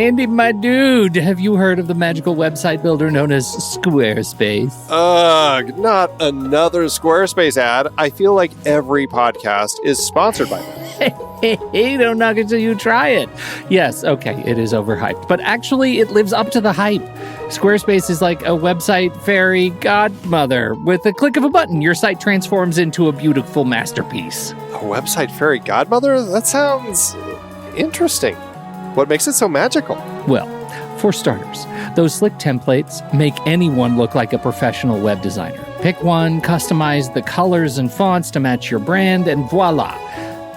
Andy, my dude, have you heard of the magical website builder known as Squarespace? Ugh, not another Squarespace ad. I feel like every podcast is sponsored by them. Hey, don't knock it till you try it. Yes, okay, it is overhyped, but actually it lives up to the hype. Squarespace is like a website fairy godmother. With a click of a button, your site transforms into a beautiful masterpiece. A website fairy godmother? That sounds interesting. What makes it so magical? Well, for starters, those slick templates make anyone look like a professional web designer. Pick one, customize the colors and fonts to match your brand, and voila.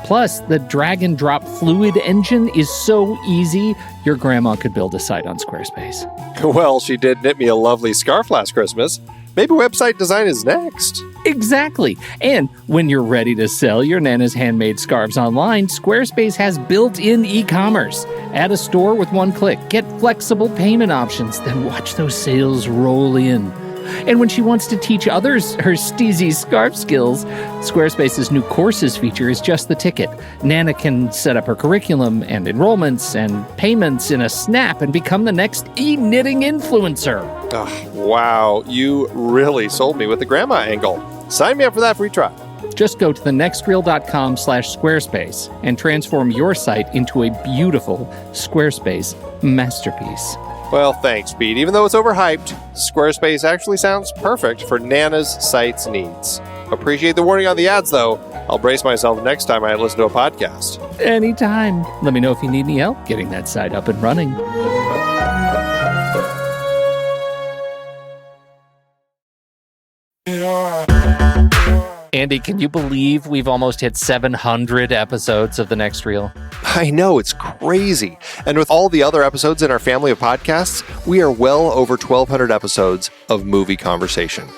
Plus, the drag and drop fluid engine is so easy, your grandma could build a site on Squarespace. Well, she did knit me a lovely scarf last Christmas. Maybe website design is next. Exactly. And when you're ready to sell your Nana's handmade scarves online, Squarespace has built-in e-commerce. Add a store with one click. Get flexible payment options. Then watch those sales roll in. And when she wants to teach others her steezy scarf skills, Squarespace's new courses feature is just the ticket. Nana can set up her curriculum and enrollments and payments in a snap and become the next e-knitting influencer. Oh, wow, you really sold me with the grandma angle. Sign me up for that free trial. Just go to thenextreel.com/Squarespace and transform your site into a beautiful Squarespace masterpiece. Well, thanks, Pete. Even though it's overhyped, Squarespace actually sounds perfect for Nana's site's needs. Appreciate the warning on the ads, though. I'll brace myself next time I listen to a podcast. Anytime. Let me know if you need any help getting that site up and running. Andy, can you believe we've almost hit 700 episodes of The Next Reel? I know, it's crazy. And with all the other episodes in our family of podcasts, we are well over 1,200 episodes of movie conversation.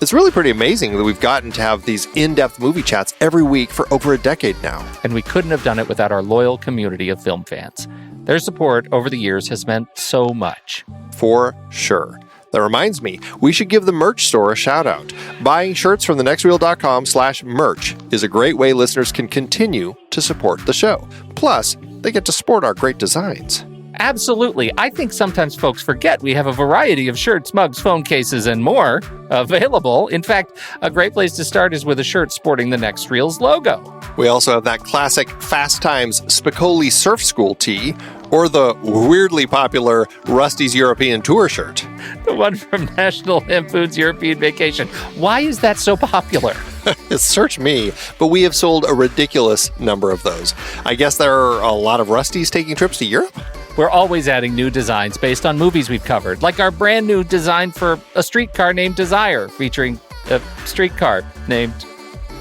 It's really pretty amazing that we've gotten to have these in-depth movie chats every week for over a decade now. And we couldn't have done it without our loyal community of film fans. Their support over the years has meant so much. For sure. That reminds me, we should give the merch store a shout out. Buying shirts from thenextreel.com/merch is a great way listeners can continue to support the show. Plus, they get to sport our great designs. Absolutely. I think sometimes folks forget we have a variety of shirts, mugs, phone cases, and more available. In fact, a great place to start is with a shirt sporting the Next Reel's logo. We also have that classic Fast Times Spicoli Surf School tee, or the weirdly popular Rusty's European Tour shirt. The one from National Lampoon's European Vacation. Why is that so popular? Search me, but we have sold a ridiculous number of those. I guess there are a lot of Rustys taking trips to Europe? We're always adding new designs based on movies we've covered, like our brand new design for a streetcar named Desire, featuring a streetcar named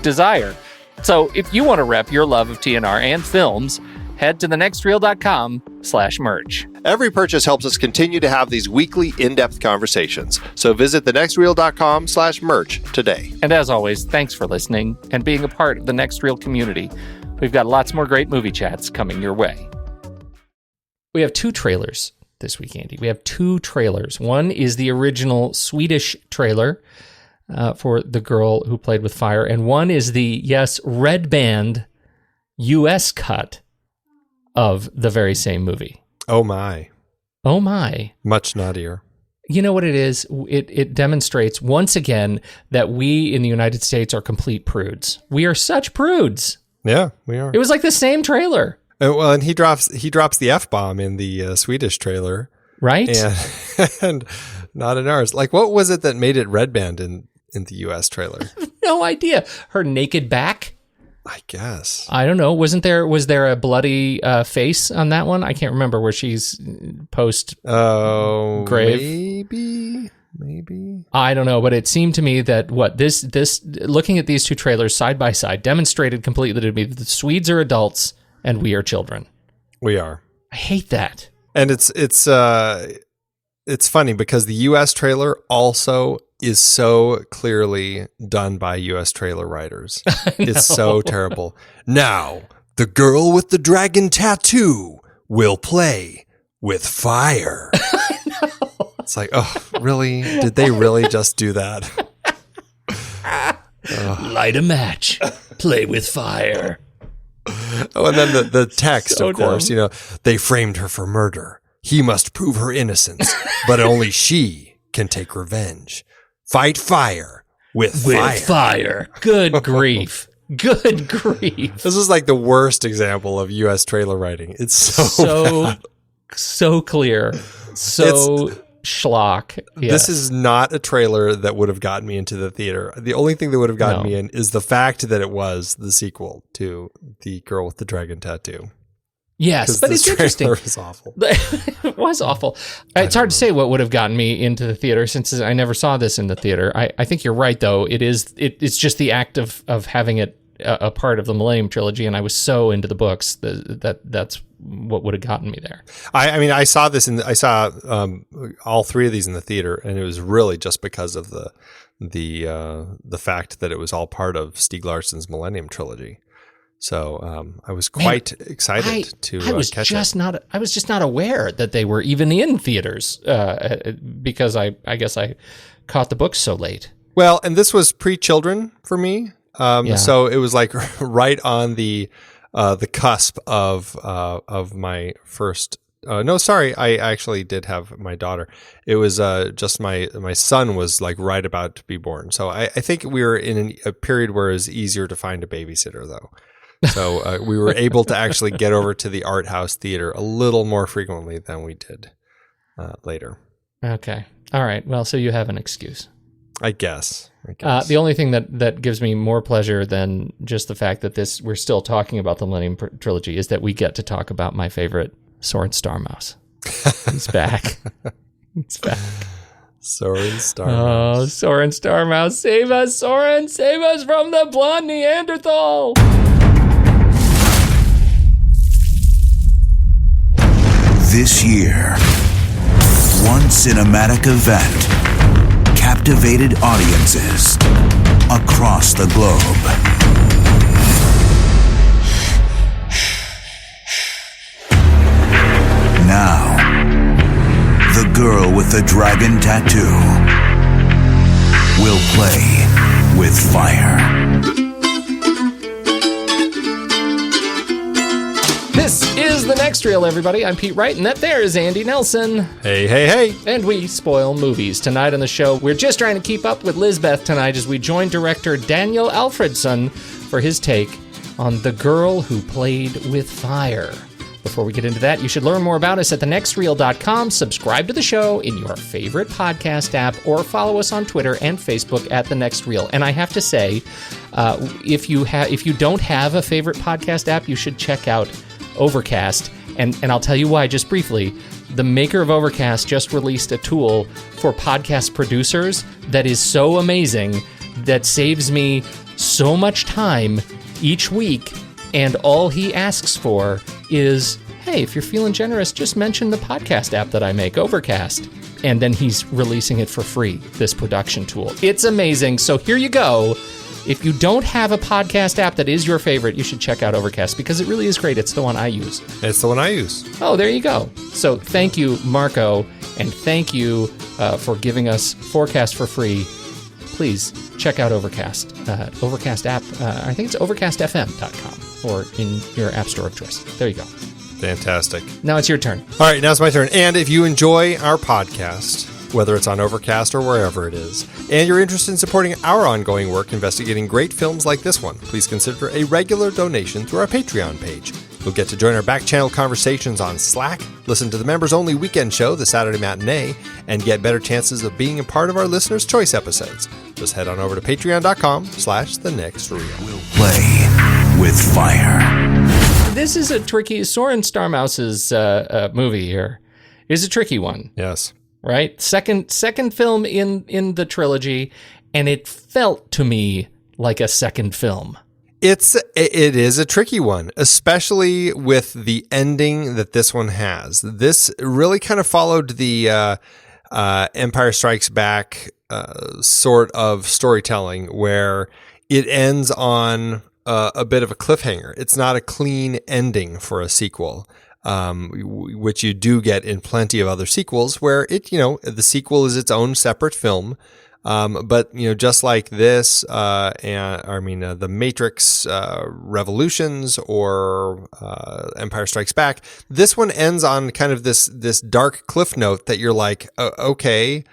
Desire. So if you want to rep your love of TNR and films, head to thenextreel.com/merch. Every purchase helps us continue to have these weekly in-depth conversations. So visit thenextreel.com/merch today. And as always, thanks for listening and being a part of the Next Reel community. We've got lots more great movie chats coming your way. We have two trailers this week, Andy. We have two trailers. One is the original Swedish trailer for The Girl Who Played with Fire, and one is the, yes, red band U.S. cut of the very same movie. Oh my. Oh my. Much naughtier. You know what it is? It demonstrates once again that we in the United States are complete prudes. We are such prudes. Yeah, we are. It was like the same trailer. Well, and he drops the F-bomb in the Swedish trailer. Right? And not in ours. Like, what was it that made it red band in the U.S. trailer? No idea. Her naked back? I guess. I don't know. Was there a bloody face on that one? I can't remember where she's post grave. Maybe. I don't know, but it seemed to me that this looking at these two trailers side by side demonstrated completely to me that the Swedes are adults and we are children. We are. I hate that. And it's funny because the U.S. trailer also is so clearly done by U.S. trailer writers. It's so terrible. Now, the girl with the dragon tattoo will play with fire. It's like, oh, really? Did they really just do that? Light a match. Play with fire. Oh, and then the text, So of course, dumb. they framed her for murder. He must prove her innocence, but only she can take revenge. Fight fire with fire. Fire. Good grief. Good grief. This is like the worst example of U.S. trailer writing. It's so clear. So schlock. Yeah. This is not a trailer that would have gotten me into the theater. The only thing that would have gotten me in is the fact that it was the sequel to The Girl with the Dragon Tattoo. Yes, but it's interesting. It was awful. It was awful. It's hard to say what would have gotten me into the theater since I never saw this in the theater. I think you're right, though. It's just the act of having it a part of the Millennium trilogy, and I was so into the books that's what would have gotten me there. I saw this I saw all three of these in the theater, and it was really just because of the fact that it was all part of Stieg Larsson's Millennium trilogy. So I was quite excited to catch it. I was just not aware that they were even in theaters because I guess I caught the books so late. Well, and this was pre-children for me, so it was like right on the cusp of my first. No, sorry, I actually did have my daughter. It was just my son was like right about to be born. So I think we were in a period where it was easier to find a babysitter, though. So we were able to actually get over to the art house theater a little more frequently than we did later. Okay. All right. Well, so you have an excuse. I guess. The only thing that gives me more pleasure than just the fact that we're still talking about the Millennium trilogy is that we get to talk about my favorite Soren Starmouse. He's back. He's back. Soren Starmouse. Oh, Soren Starmouse. Save us, Soren. Save us from the blonde Neanderthal. This year, one cinematic event captivated audiences across the globe. Now, the girl with the dragon tattoo will play with fire. This is The Next Reel, everybody. I'm Pete Wright, and that there is Andy Nelson. Hey, hey, hey. And we spoil movies. Tonight on the show, we're just trying to keep up with Lisbeth tonight as we join director Daniel Alfredson for his take on The Girl Who Played with Fire. Before we get into that, you should learn more about us at thenextreel.com, subscribe to the show in your favorite podcast app, or follow us on Twitter and Facebook at The Next Reel. And I have to say, if you don't have a favorite podcast app, you should check out Overcast, and I'll tell you why just briefly. The maker of Overcast just released a tool for podcast producers that is so amazing that saves me so much time each week, and all he asks for is, hey, if you're feeling generous, just mention the podcast app that I make, Overcast. And then he's releasing it for free, this production tool. It's amazing, so here you go. If you don't have a podcast app that is your favorite, you should check out Overcast because it really is great. It's the one I use. It's the one I use. Oh, there you go. So thank you, Marco, and thank you for giving us Forecast for free. Please check out Overcast. Overcast app, I think it's overcastfm.com or in your app store of choice. There you go. Fantastic. Now it's your turn. All right, now it's my turn. And if you enjoy our podcast, whether it's on Overcast or wherever it is, and you're interested in supporting our ongoing work investigating great films like this one, please consider a regular donation through our Patreon page. You'll get to join our back channel conversations on Slack, listen to the members-only weekend show, The Saturday Matinee, and get better chances of being a part of our Listener's Choice episodes. Just head on over to patreon.com/thenextreel. We'll play with fire. This is a tricky, Soren Starmouse's movie here is a tricky one. Yes. Right? Second film in the trilogy, and it felt to me like a second film. It is a tricky one, especially with the ending that this one has. This really kind of followed the Empire Strikes Back sort of storytelling, where it ends on a bit of a cliffhanger. It's not a clean ending for a sequel. Which you do get in plenty of other sequels where the sequel is its own separate film. But just like this, the Matrix Revolutions or Empire Strikes Back, this one ends on kind of this dark cliff note that you're like, okay,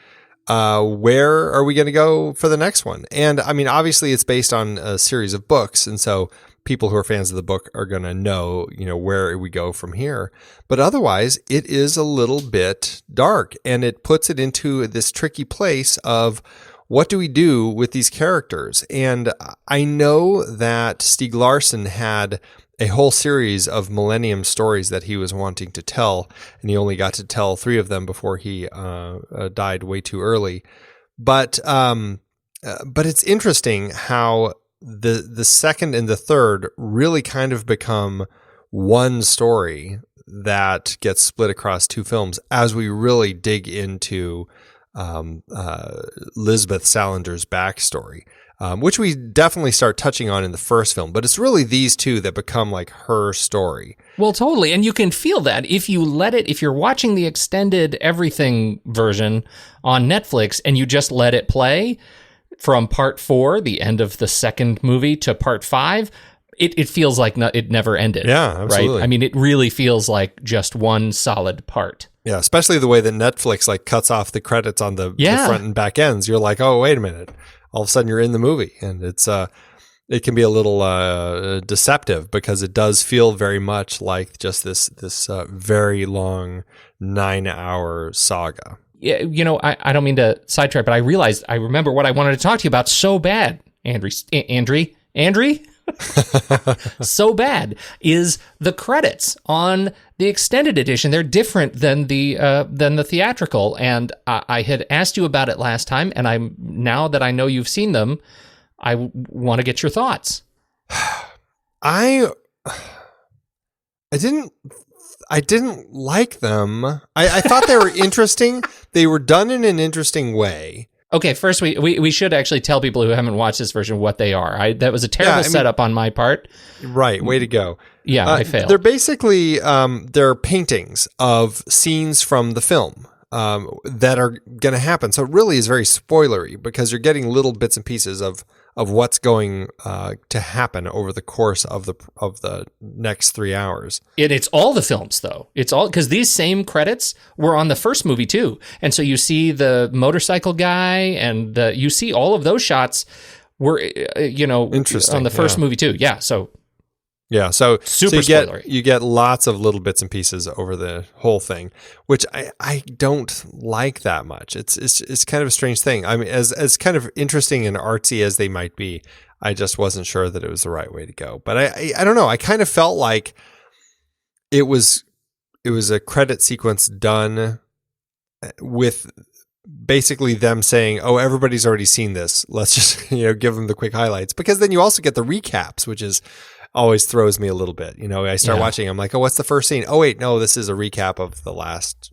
where are we going to go for the next one? And I mean, obviously, it's based on a series of books, and so people who are fans of the book are going to know, where we go from here. But otherwise, it is a little bit dark, and it puts it into this tricky place of what do we do with these characters? And I know that Stieg Larsson had a whole series of Millennium stories that he was wanting to tell, and he only got to tell 3 of them before he died way too early. But it's interesting how the second and the third really kind of become one story that gets split across 2 films as we really dig into Lisbeth Salander's backstory, which we definitely start touching on in the first film. But it's really these 2 that become like her story. Well, totally. And you can feel that if you're watching the extended everything version on Netflix and you just let it play, from part 4, the end of the second movie, to part 5, it feels like it never ended. Yeah, absolutely. Right? I mean, it really feels like just one solid part. Yeah, especially the way that Netflix like cuts off the credits on the front and back ends. You're like, oh, wait a minute. All of a sudden you're in the movie, and it can be a little deceptive because it does feel very much like just this very long 9-hour saga. Yeah, I don't mean to sidetrack, but I remember what I wanted to talk to you about so bad, Andrew, so bad is the credits on the extended edition. They're different than the theatrical, and I had asked you about it last time, and now that I know you've seen them, I want to get your thoughts. I didn't like them. I thought they were interesting. They were done in an interesting way. Okay, first we should actually tell people who haven't watched this version what they are. That was a terrible setup on my part. Right, way to go. Yeah, I failed. They're basically they're paintings of scenes from the film that are going to happen. So it really is very spoilery because you're getting little bits and pieces of what's going to happen over the course of the next 3 hours. And it's all the films, though. It's all because these same credits were on the first movie too, and so you see the motorcycle guy, and you see all of those shots were interesting on the first movie too. Yeah, so. Yeah, so spoilery. You get lots of little bits and pieces over the whole thing, which I don't like that much. It's kind of a strange thing. I mean, as kind of interesting and artsy as they might be, I just wasn't sure that it was the right way to go. But I don't know. I kind of felt like it was a credit sequence done with basically them saying, "Oh, everybody's already seen this. Let's just give them the quick highlights." Because then you also get the recaps, which is always throws me a little bit. I start watching, I'm like, oh, what's the first scene? Oh, wait, no, this is a recap of the last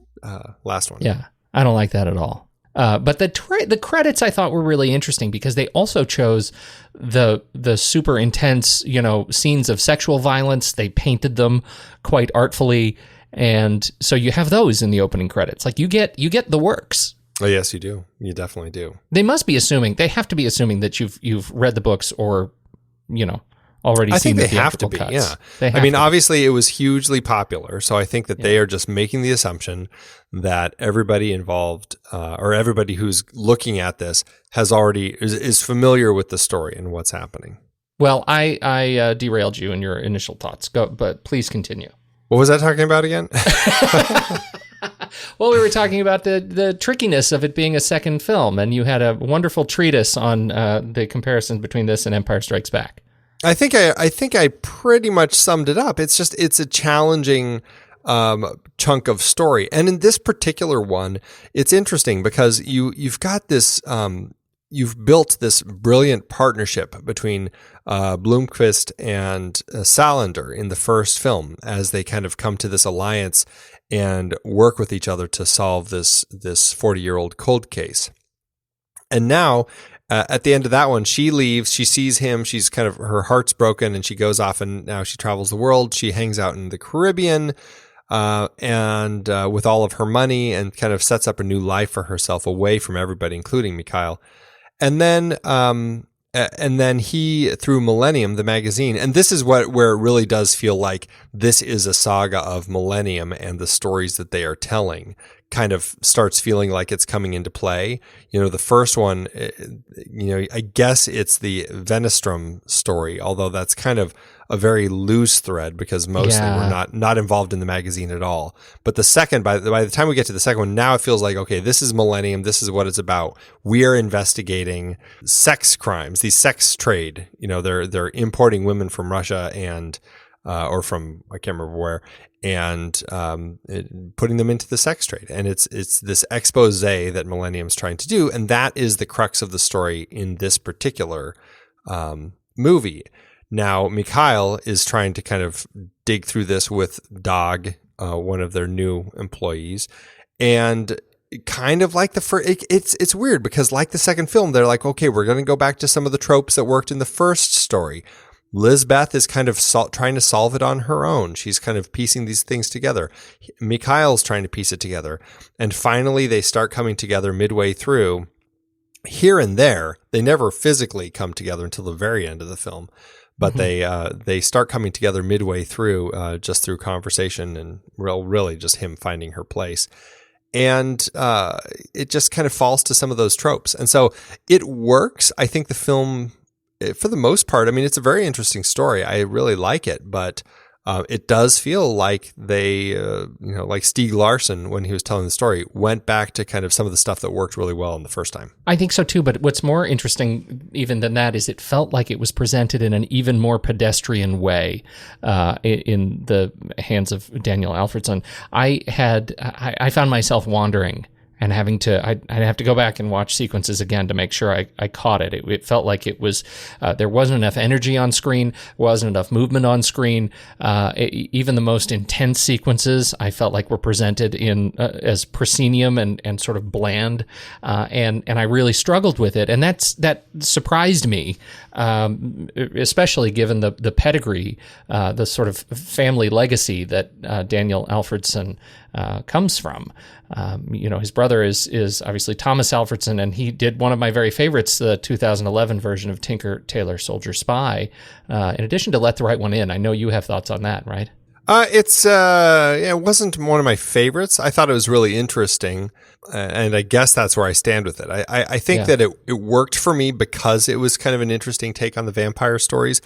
one. Yeah, I don't like that at all. But the credits I thought were really interesting because they also chose the super intense, scenes of sexual violence. They painted them quite artfully, and so you have those in the opening credits. Like you get the works. Oh yes, you do. You definitely do. They have to be assuming that you've read the books or already seen the theatrical cuts. Yeah. I mean, obviously it was hugely popular, so I think that they are just making the assumption that everybody involved or everybody who's looking at this has already is familiar with the story and what's happening. Well, I derailed you in your initial thoughts. But please continue. What was I talking about again? Well, we were talking about the trickiness of it being a second film, and you had a wonderful treatise on the comparison between this and Empire Strikes Back. I think I pretty much summed it up. It's a challenging chunk of story, and in this particular one, it's interesting because you've got this you've built this brilliant partnership between Blomqvist and Salander in the first film as they kind of come to this alliance and work with each other to solve this 40-year-old cold case, and now. At the end of that one, she leaves, she sees him, she's kind of, her heart's broken, and she goes off and now she travels the world. She hangs out in the Caribbean and with all of her money and kind of sets up a new life for herself away from everybody, including Mikael. And then he, through Millennium, the magazine, and this is where it really does feel like this is a saga of Millennium and the stories that they are telling kind of starts feeling like it's coming into play. The first one, I guess it's the Venestrom story, although that's kind of a very loose thread because mostly we're not involved in the magazine at all. But the second, by the time we get to the second one, now it feels like, okay, this is Millennium. This is what it's about. We are investigating sex crimes, the sex trade. They're importing women from Russia and or from, I can't remember where, and putting them into the sex trade. And it's this expose that Millennium's trying to do, and that is the crux of the story in this particular movie. Now, Mikael is trying to kind of dig through this with Dag, one of their new employees, and kind of like the first, it's weird because like the second film, they're like, okay, we're going to go back to some of the tropes that worked in the first story. Lisbeth is kind of trying to solve it on her own. She's kind of piecing these things together. Mikael's trying to piece it together. And finally, they start coming together midway through. Here and there, they never physically come together until the very end of the film. But they start coming together midway through, just through conversation and really just him finding her place. And it just kind of falls to some of those tropes. And so it works. I think the film, for the most part, I mean, it's a very interesting story. I really like it, but it does feel like they, like Stieg Larsson, when he was telling the story, went back to kind of some of the stuff that worked really well in the first time. I think so too, but what's more interesting even than that is it felt like it was presented in an even more pedestrian way in the hands of Daniel Alfredson. I found myself wandering and having to, I'd have to go back and watch sequences again to make sure I caught it. It felt like it was, there wasn't enough energy on screen, wasn't enough movement on screen. Even the most intense sequences, I felt like were presented in as proscenium and sort of bland, and I really struggled with it, and that surprised me, especially given the pedigree, the sort of family legacy that Daniel Alfredson comes from. His brother is obviously Thomas Alfredson, and he did one of my very favorites, the 2011 version of Tinker, Tailor, Soldier, Spy, in addition to Let the Right One In. I know you have thoughts on that, right? It wasn't one of my favorites. I thought it was really interesting, and I guess that's where I stand with it. I think that it worked for me because it was kind of an interesting take on the vampire stories,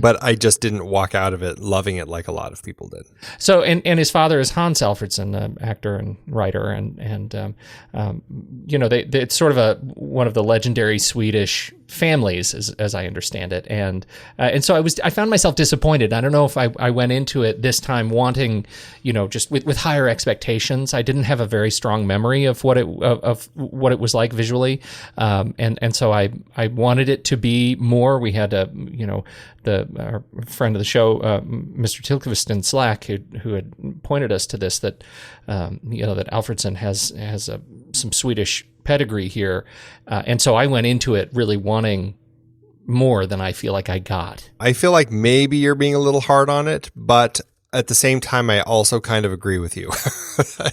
but I just didn't walk out of it loving it like a lot of people did. So, and his father is Hans Alfredson, an actor and writer, and it's sort of one of the legendary Swedish families, as I understand it, and so I found myself disappointed. I don't know if I went into it this time wanting, just with higher expectations. I didn't have a very strong memory of what it was like visually, and so I wanted it to be more. We had our friend of the show, Mr. Blomqvist in Slack, who had pointed us to this, that that Alfredson has some Swedish pedigree here, and so I went into it really wanting more than I feel like I got. I feel like maybe you're being a little hard on it, but at the same time, I also kind of agree with you. So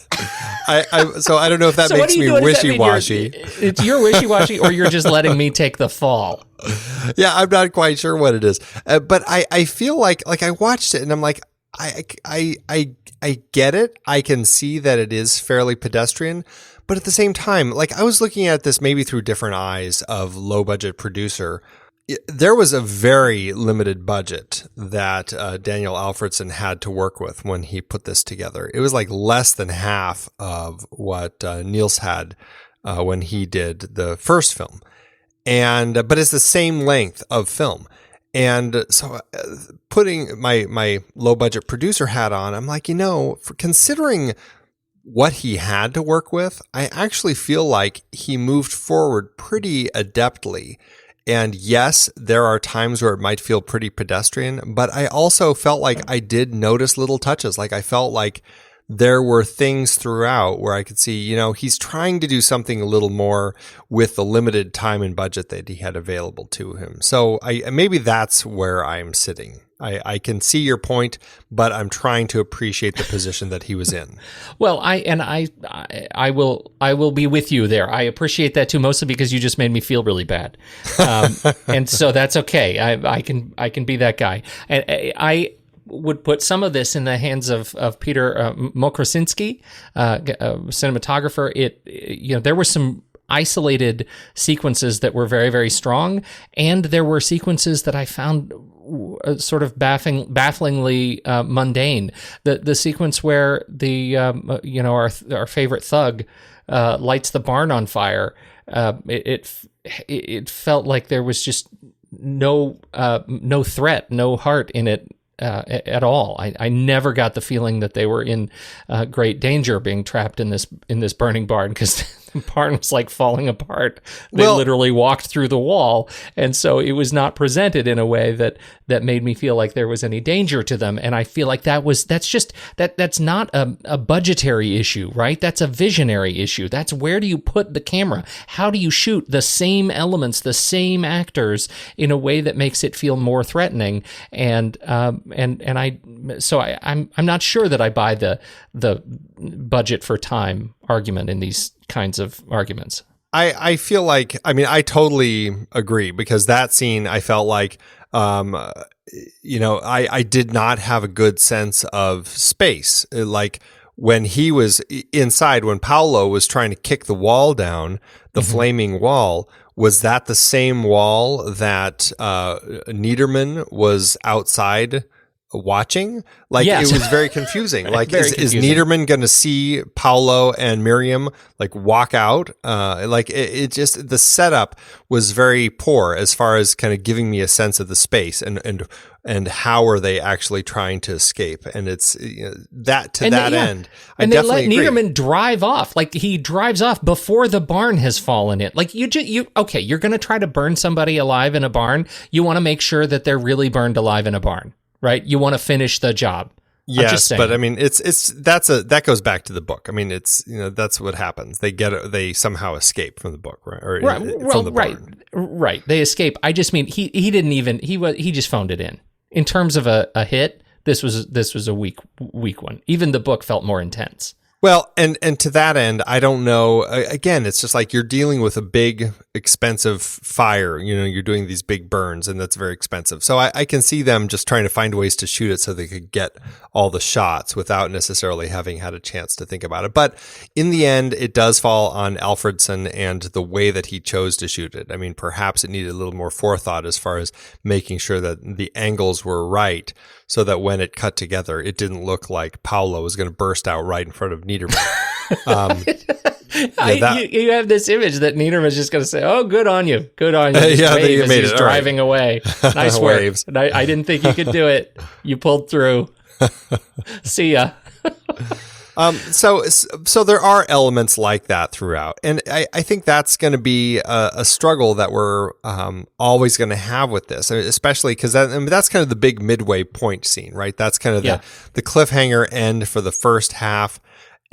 I don't know if that makes me wishy-washy. It's you're wishy-washy, or you're just letting me take the fall. Yeah, I'm not quite sure what it is, but I feel like I watched it and I'm like, I get it. I can see that it is fairly pedestrian. But at the same time, like I was looking at this maybe through different eyes of low budget producer. There was a very limited budget that Daniel Alfredson had to work with when he put this together. It was like less than half of what Niels had when he did the first film. But it's the same length of film. And so putting my low budget producer hat on, I'm like, for considering what he had to work with, I actually feel like he moved forward pretty adeptly. And yes, there are times where it might feel pretty pedestrian, but I also felt like I did notice little touches. Like I felt like there were things throughout where I could see, he's trying to do something a little more with the limited time and budget that he had available to him. So maybe that's where I'm sitting. I can see your point, but I'm trying to appreciate the position that he was in. Well, I will be with you there. I appreciate that too, mostly because you just made me feel really bad, and so that's okay. I can be that guy, and I would put some of this in the hands of Peter Mokrosinski, cinematographer. There were some isolated sequences that were very, very strong, and there were sequences that I found sort of bafflingly mundane. The sequence where our favorite thug lights the barn on fire. It felt like there was just no threat, no heart in it. At all. I never got the feeling that they were in great danger being trapped in this burning barn, because the barn was like falling apart. They literally walked through the wall, and so it was not presented in a way that made me feel like there was any danger to them. And I feel like that's not a budgetary issue, right? That's a visionary issue. That's where do you put the camera? How do you shoot the same elements, the same actors in a way that makes it feel more threatening? And I'm not sure that I buy the budget for time argument in these kinds of arguments. I feel like, I totally agree, because that scene, I felt like, I did not have a good sense of space. Like when he was inside, when Paolo was trying to kick the wall down, the flaming wall, was that the same wall that Niederman was outside watching? Like, yes. It was very confusing. Like, very is confusing. Niederman going to see Paolo and Miriam like walk out? It just, the setup was very poor as far as kind of giving me a sense of the space and how are they actually trying to escape? And it's that to that end. And they let Niederman drive off. Like, he drives off before the barn has fallen in. Like, you're going to try to burn somebody alive in a barn. You want to make sure that they're really burned alive in a barn. Right, you want to finish the job. Yes, but that goes back to the book. That's what happens. They somehow escape from the book, right? Or from the barn. Right. They escape. I just mean he just phoned it in. In terms of a hit, this was a weak one. Even the book felt more intense. Well, and to that end, I don't know. Again, it's just like you're dealing with a big, expensive fire. You're doing these big burns, and that's very expensive. So I can see them just trying to find ways to shoot it so they could get all the shots without necessarily having had a chance to think about it. But in the end, it does fall on Alfredson and the way that he chose to shoot it. Perhaps it needed a little more forethought as far as making sure that the angles were right, so that when it cut together, it didn't look like Paolo was going to burst out right in front of Niederman. You have this image that Niederman's just going to say, "Oh, good on you, good on you." Yeah, you made he's it. driving away. Nice work. Waves. I didn't think you could do it. You pulled through. See ya. So there are elements like that throughout. And I think that's going to be a struggle that we're always going to have with this, especially because that's kind of the big midway point scene, right? That's kind of the cliffhanger end for the first half.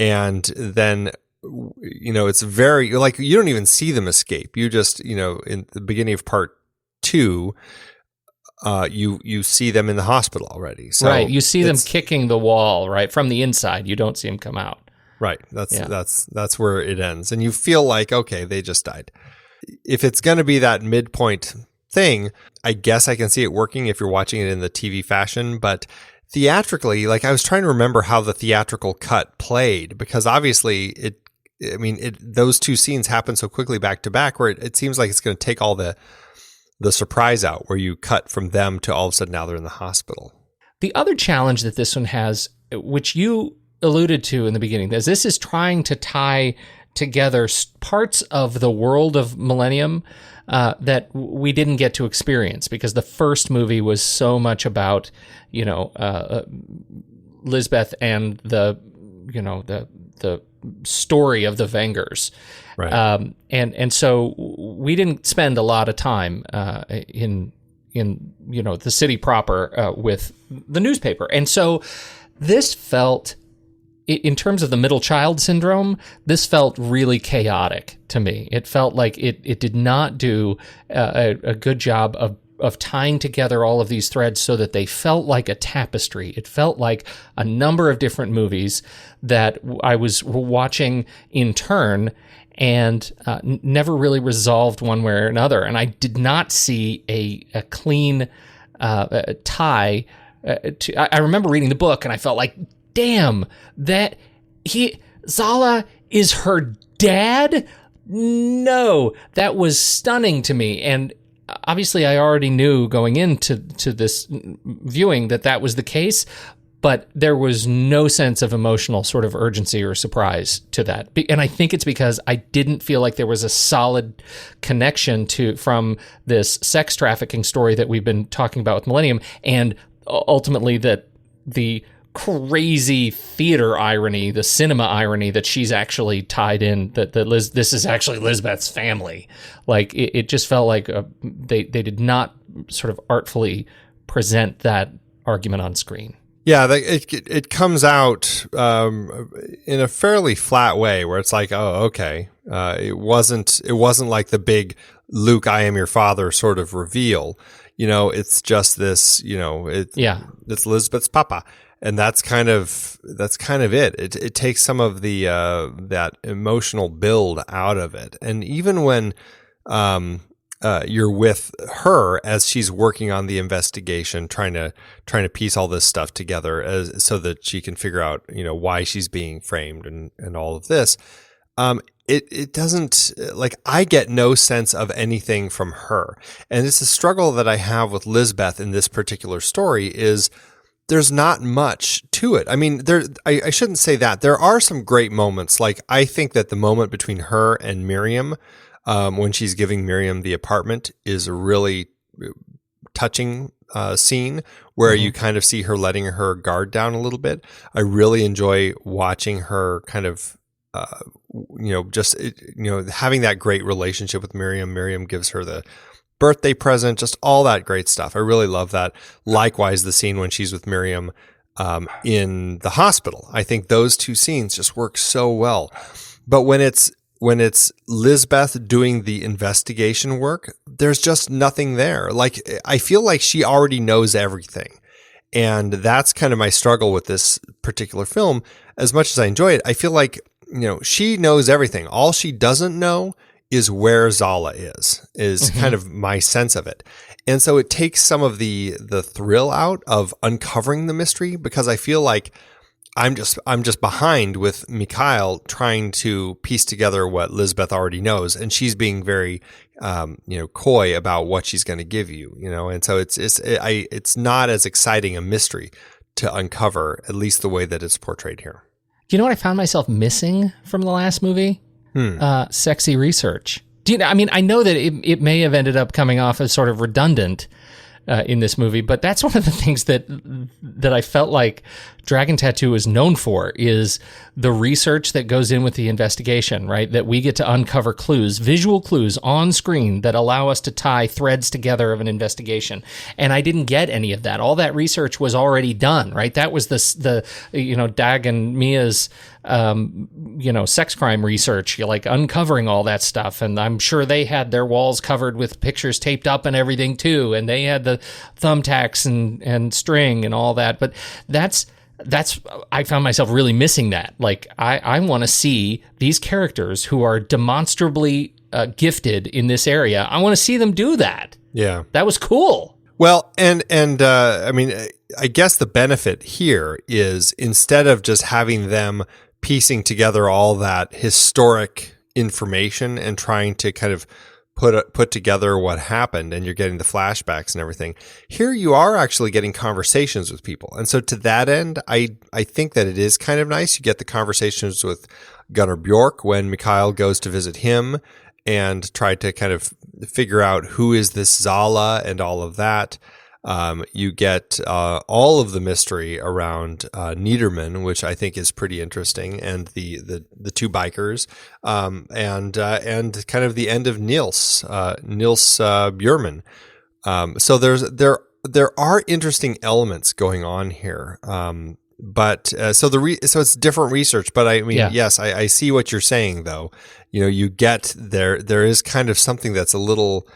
And then, it's very, like, you don't even see them escape. You just, in the beginning of part 2, you see them in the hospital already. So right. You see them kicking the wall, right, from the inside. You don't see them come out. Right. That's where it ends. And you feel like, okay, they just died. If it's going to be that midpoint thing, I guess I can see it working if you're watching it in the TV fashion. But theatrically, like, I was trying to remember how the theatrical cut played, because obviously those two scenes happen so quickly back to back where it seems like it's going to take all the surprise out, where you cut from them to all of a sudden now they're in the hospital. The other challenge that this one has, which you alluded to in the beginning, is this is trying to tie together parts of the world of Millennium that we didn't get to experience, because the first movie was so much about, Lisbeth and the story of the Vengers. Right. And so we didn't spend a lot of time in the city proper with the newspaper. And so this felt, in terms of the middle child syndrome, this felt really chaotic to me. It felt like it did not do a good job of of tying together all of these threads so that they felt like a tapestry. It felt like a number of different movies that I was watching in turn and never really resolved one way or another. And I did not see a clean tie. I remember reading the book and I felt like, damn, Zala is her dad? No, that was stunning to me. And obviously I already knew going into this viewing that was the case, but there was no sense of emotional sort of urgency or surprise to that. And I think it's because I didn't feel like there was a solid connection from this sex trafficking story that we've been talking about with Millennium, and ultimately that the crazy theater irony, the cinema irony that she's actually tied in, that this is actually Lisbeth's family. Like it just felt like they did not sort of artfully present that argument on screen. Yeah, it comes out in a fairly flat way where it's like, oh, okay, it wasn't like the big Luke, I am your father sort of reveal. It's just this, it's Lisbeth's papa. And that's kind of it. It takes some of the that emotional build out of it. And even when you're with her as she's working on the investigation, trying to piece all this stuff together so that she can figure out why she's being framed and all of this, it doesn't, like, I get no sense of anything from her. And it's a struggle that I have with Lisbeth in this particular story is there's not much to it. I mean, I shouldn't say that. There are some great moments. Like, I think that the moment between her and Miriam, when she's giving Miriam the apartment, is a really touching scene where you kind of see her letting her guard down a little bit. I really enjoy watching her kind of, having that great relationship with Miriam. Miriam gives her the birthday present, just all that great stuff. I really love that. Likewise, the scene when she's with Miriam in the hospital. I think those two scenes just work so well. But when it's Lisbeth doing the investigation work, there's just nothing there. Like, I feel like she already knows everything. And that's kind of my struggle with this particular film. As much as I enjoy it, I feel like, she knows everything. All she doesn't know is where Zala is kind of my sense of it. And so it takes some of the thrill out of uncovering the mystery, because I feel like I'm just behind with Mikael trying to piece together what Lisbeth already knows, and she's being very coy about what she's going to give you, and so it's not as exciting a mystery to uncover, at least the way that it's portrayed here. You know what I found myself missing from the last movie? Sexy research. I know that it may have ended up coming off as sort of redundant in this movie, but that's one of the things that I felt like Dragon Tattoo is known for, is the research that goes in with the investigation, right? That we get to uncover clues, visual clues on screen that allow us to tie threads together of an investigation. And I didn't get any of that. All that research was already done, right? That was the Dag and Mia's sex crime research, like uncovering all that stuff. And I'm sure they had their walls covered with pictures taped up and everything too. And they had the thumbtacks and string and all that. But that's I found myself really missing that. Like, I want to see these characters who are demonstrably gifted in this area. I want to see them do that. Yeah. That was cool. Well, and I guess the benefit here is, instead of just having them piecing together all that historic information and trying to kind of put together what happened, and you're getting the flashbacks and everything, here you are actually getting conversations with people. And so to that end, I think that it is kind of nice. You get the conversations with Gunnar Bjork when Mikael goes to visit him and try to kind of figure out who is this Zala and all of that. You get all of the mystery around Niederman, which I think is pretty interesting, and the two bikers, and kind of the end of Niels Bjurman. So there are interesting elements going on here. But so it's different research. But I mean, yes, I see what you're saying though. You get there is kind of something that's a little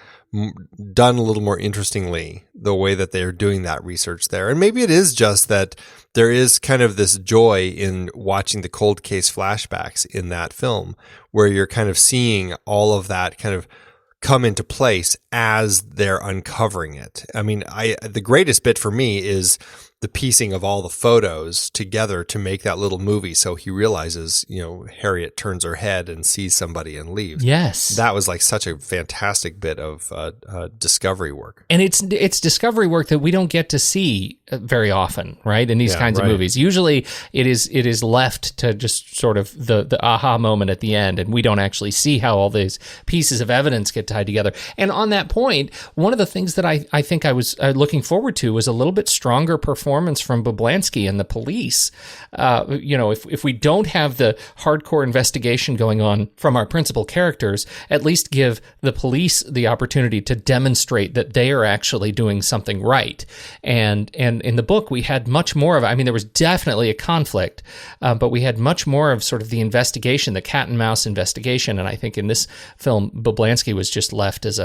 done a little more interestingly, the way that they're doing that research there. And maybe it is just that there is kind of this joy in watching the cold case flashbacks in that film, where you're kind of seeing all of that kind of come into place as they're uncovering it. I mean, the greatest bit for me is the piecing of all the photos together to make that little movie. So he realizes, Harriet turns her head and sees somebody and leaves. Yes. That was like such a fantastic bit of discovery work. And it's discovery work that we don't get to see very often, right? In these kinds of movies. Usually it is left to just sort of the aha moment at the end, and we don't actually see how all these pieces of evidence get tied together. And on that point, one of the things that I think I was looking forward to was a little bit stronger performance from Blomqvist and the police. If we don't have the hardcore investigation going on from our principal characters, at least give the police the opportunity to demonstrate that they are actually doing something right. And in the book, we had much more of, there was definitely a conflict, but we had much more of sort of the investigation, the cat and mouse investigation. And I think in this film, Blomqvist was just left as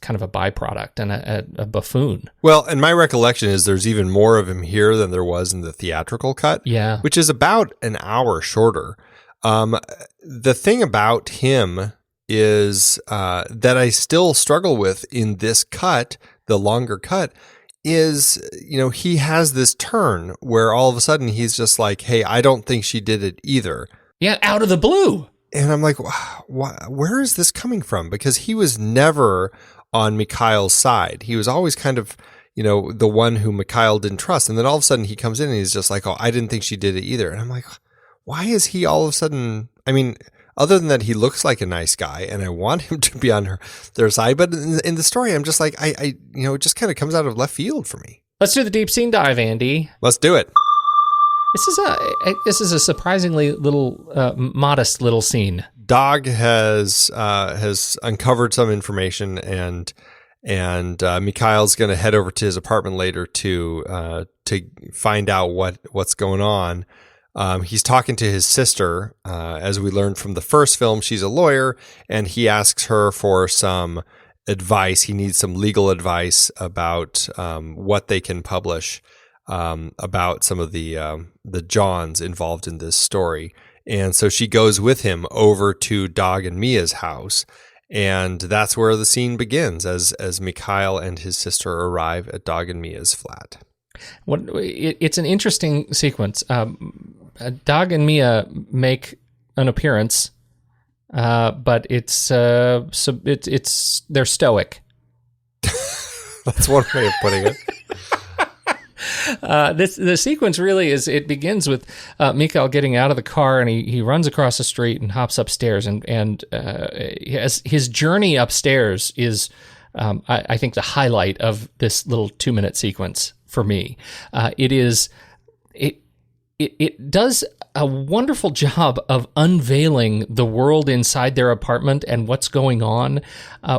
kind of a byproduct and a buffoon. Well, and my recollection is there's even more of him here than there was in the theatrical cut, which is about an hour shorter. The thing about him is that I still struggle with in this cut, the longer cut, is, he has this turn where all of a sudden he's just like, hey, I don't think she did it either. Yeah, out of the blue. And I'm like, where is this coming from? Because he was never on Mikael's side. He was always kind of, the one who Mikael didn't trust. And then all of a sudden he comes in and he's just like, oh, I didn't think she did it either. And I'm like, why is he all of a sudden, other than that he looks like a nice guy and I want him to be on their side. But in the story, I'm just like, it just kind of comes out of left field for me. Let's do the deep scene dive, Andy. Let's do it. This is a surprisingly modest little scene. Dog has uncovered some information, and Mikael's going to head over to his apartment later to find out what's going on. He's talking to his sister, as we learned from the first film. She's a lawyer, and he asks her for some advice. He needs some legal advice about what they can publish about some of the Johns involved in this story. And so she goes with him over to Dog and Mia's house. And that's where the scene begins as Mikael and his sister arrive at Dog and Mia's flat. It's an interesting sequence. Dog and Mia make an appearance, but they're stoic. That's one way of putting it. The sequence really is, it begins with Mikael getting out of the car, and he runs across the street and hops upstairs, and his journey upstairs is, I think, the highlight of this little 2-minute sequence for me. It does a wonderful job of unveiling the world inside their apartment and what's going on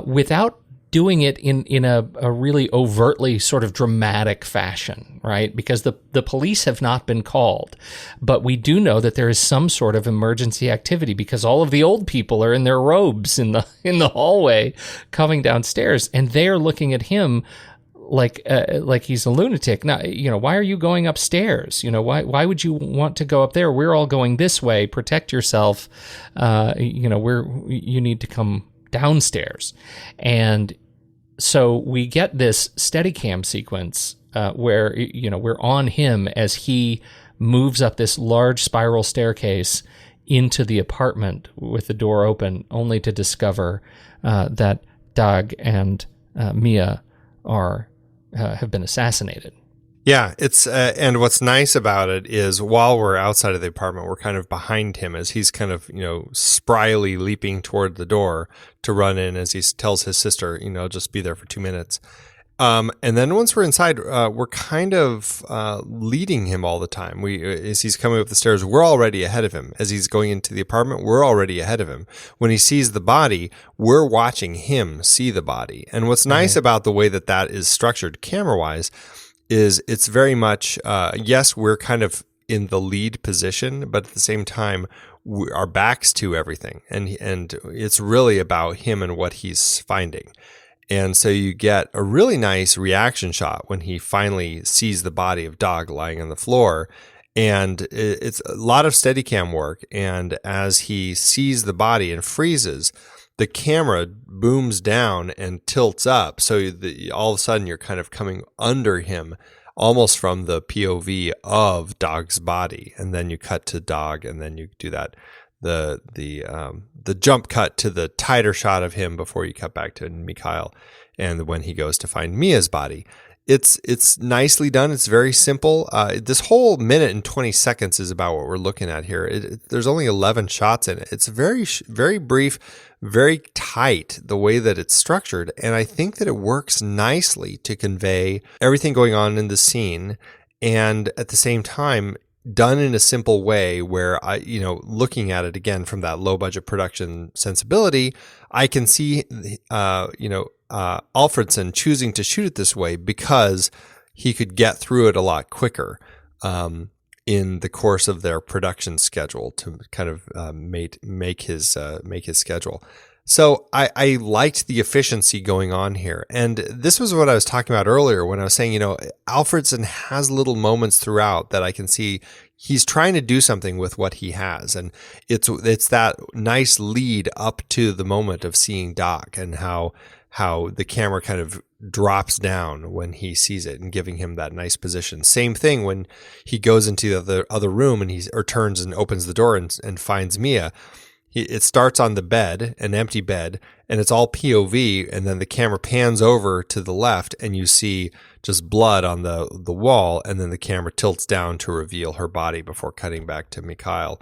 without doing it in a really overtly sort of dramatic fashion, right? Because the police have not been called, but we do know that there is some sort of emergency activity because all of the old people are in their robes in the hallway coming downstairs, and they are looking at him like he's a lunatic. Now, why are you going upstairs? Why would you want to go up there? We're all going this way. Protect yourself. You need to come downstairs. And so we get this Steadicam sequence where we're on him as he moves up this large spiral staircase into the apartment with the door open, only to discover that Dag and Mia have been assassinated. Yeah, it's and what's nice about it is while we're outside of the apartment, we're kind of behind him as he's kind of, spryly leaping toward the door to run in as he tells his sister, just be there for 2 minutes. And then once we're inside, we're kind of leading him all the time. As he's coming up the stairs, we're already ahead of him. As he's going into the apartment, we're already ahead of him. When he sees the body, we're watching him see the body. And what's nice about the way that is structured camera-wise is it's very much, yes, we're kind of in the lead position, but at the same time, our backs to everything. And it's really about him and what he's finding. And so you get a really nice reaction shot when he finally sees the body of Dog lying on the floor. And it's a lot of Steadicam work. And as he sees the body and freezes, the camera booms down and tilts up. So all of a sudden you're kind of coming under him, almost from the POV of Dog's body. And then you cut to Dog, and then you do that. The jump cut to the tighter shot of him before you cut back to Mikael, and when he goes to find Mia's body. It's nicely done. It's very simple. This whole minute and 20 seconds is about what we're looking at here. There's only 11 shots in it. It's very, very brief, very tight the way that it's structured. And I think that it works nicely to convey everything going on in the scene. And at the same time, done in a simple way where looking at it again from that low budget production sensibility, I can see, Alfredson choosing to shoot it this way because he could get through it a lot quicker in the course of their production schedule to kind of make his schedule. So I liked the efficiency going on here. And this was what I was talking about earlier when I was saying, Alfredson has little moments throughout that I can see he's trying to do something with what he has. And it's that nice lead up to the moment of seeing Doc and how the camera kind of drops down when he sees it and giving him that nice position. Same thing when he goes into the other room and or turns and opens the door and finds Mia. It starts on the bed, an empty bed, and it's all POV, and then the camera pans over to the left and you see just blood on the wall, and then the camera tilts down to reveal her body before cutting back to Mikael.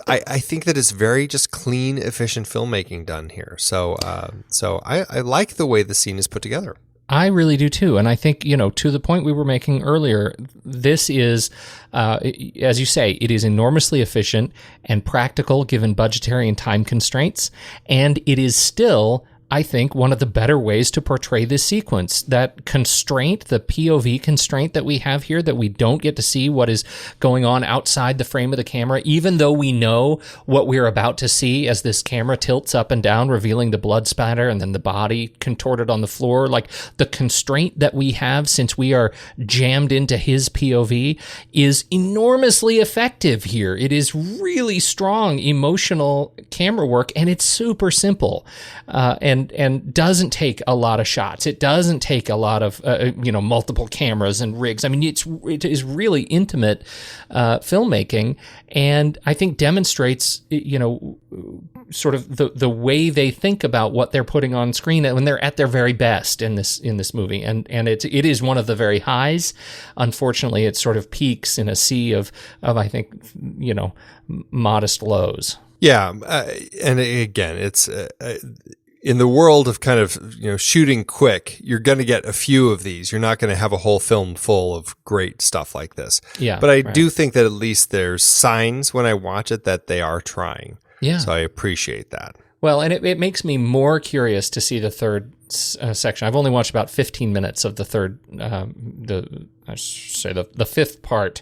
I think that it's very just clean, efficient filmmaking done here. So I like the way the scene is put together. I really do too. And I think, to the point we were making earlier, this is, as you say, it is enormously efficient and practical given budgetary and time constraints. And it is still, I think, one of the better ways to portray this sequence. That constraint, the POV constraint that we have here, that we don't get to see what is going on outside the frame of the camera, even though we know what we're about to see as this camera tilts up and down, revealing the blood spatter and then the body contorted on the floor. Like, the constraint that we have, since we are jammed into his POV, is enormously effective here. It is really strong emotional camera work, and it's super simple. And doesn't take a lot of shots. It doesn't take a lot of multiple cameras and rigs. I mean, it is really intimate filmmaking, and I think demonstrates sort of the way they think about what they're putting on screen when they're at their very best in this movie. And it is one of the very highs. Unfortunately, it sort of peaks in a sea of I think modest lows. Yeah, and again, it's. In the world of kind of, shooting quick, you're going to get a few of these. You're not going to have a whole film full of great stuff like this. Yeah. But I do think that at least there's signs when I watch it that they are trying. Yeah. So I appreciate that. Well, and it makes me more curious to see the third section. I've only watched about 15 minutes of the third, the fifth part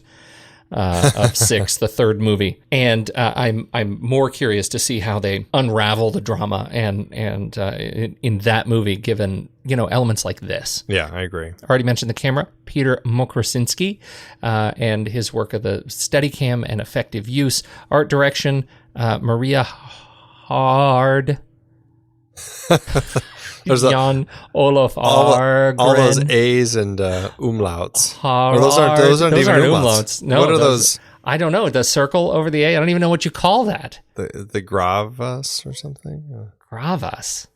of 6, the third movie, and I'm more curious to see how they unravel the drama and in that movie, given elements like this. Yeah, I agree. I already mentioned the camera, Peter Mokrosinski, and his work of the Steadicam and effective use. Art direction, Maria Hard. Jan Olof Argren. All those A's and umlauts. Those aren't even umlauts. No, what are those? I don't know. The circle over the A. I don't even know what you call that. The gravas or something? Gravas.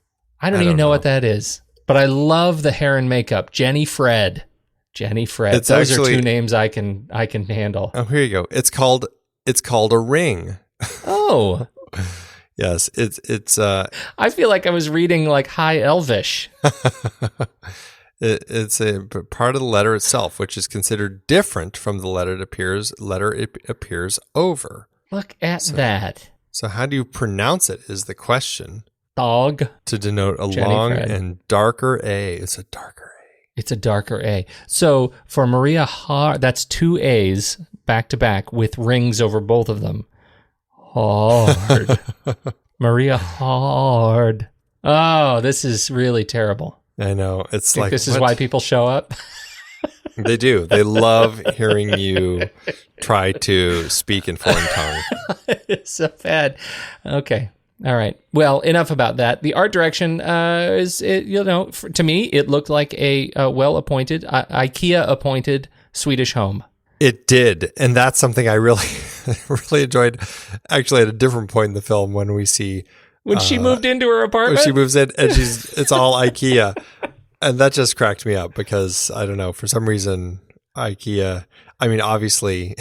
I don't even know what that is. But I love the hair and makeup. Jenny Fred. Those are two names I can handle. Oh, here you go. It's called a ring. Oh. Yes, it's. I feel like I was reading like High Elvish. It's a part of the letter itself, which is considered different from the letter it appears over. Look at that. So how do you pronounce it is the question. Dog. To denote a long and darker A. It's a darker A. It's a darker A. So for Maria Hard, that's 2 A's back to back with rings over both of them. Hard. Maria Hard. Oh, this is really terrible. I know. It's Think like this is why people show up. They do. They love hearing you try to speak in foreign tongue. It's so bad. Okay. All right. Well, enough about that. The art direction to me, it looked like a well-appointed, IKEA-appointed Swedish home. It did. And that's something I really, really enjoyed, actually, at a different point in the film when we see... When she moved into her apartment? When she moves in and it's all IKEA. And that just cracked me up because, I don't know, for some reason, IKEA, I mean, obviously,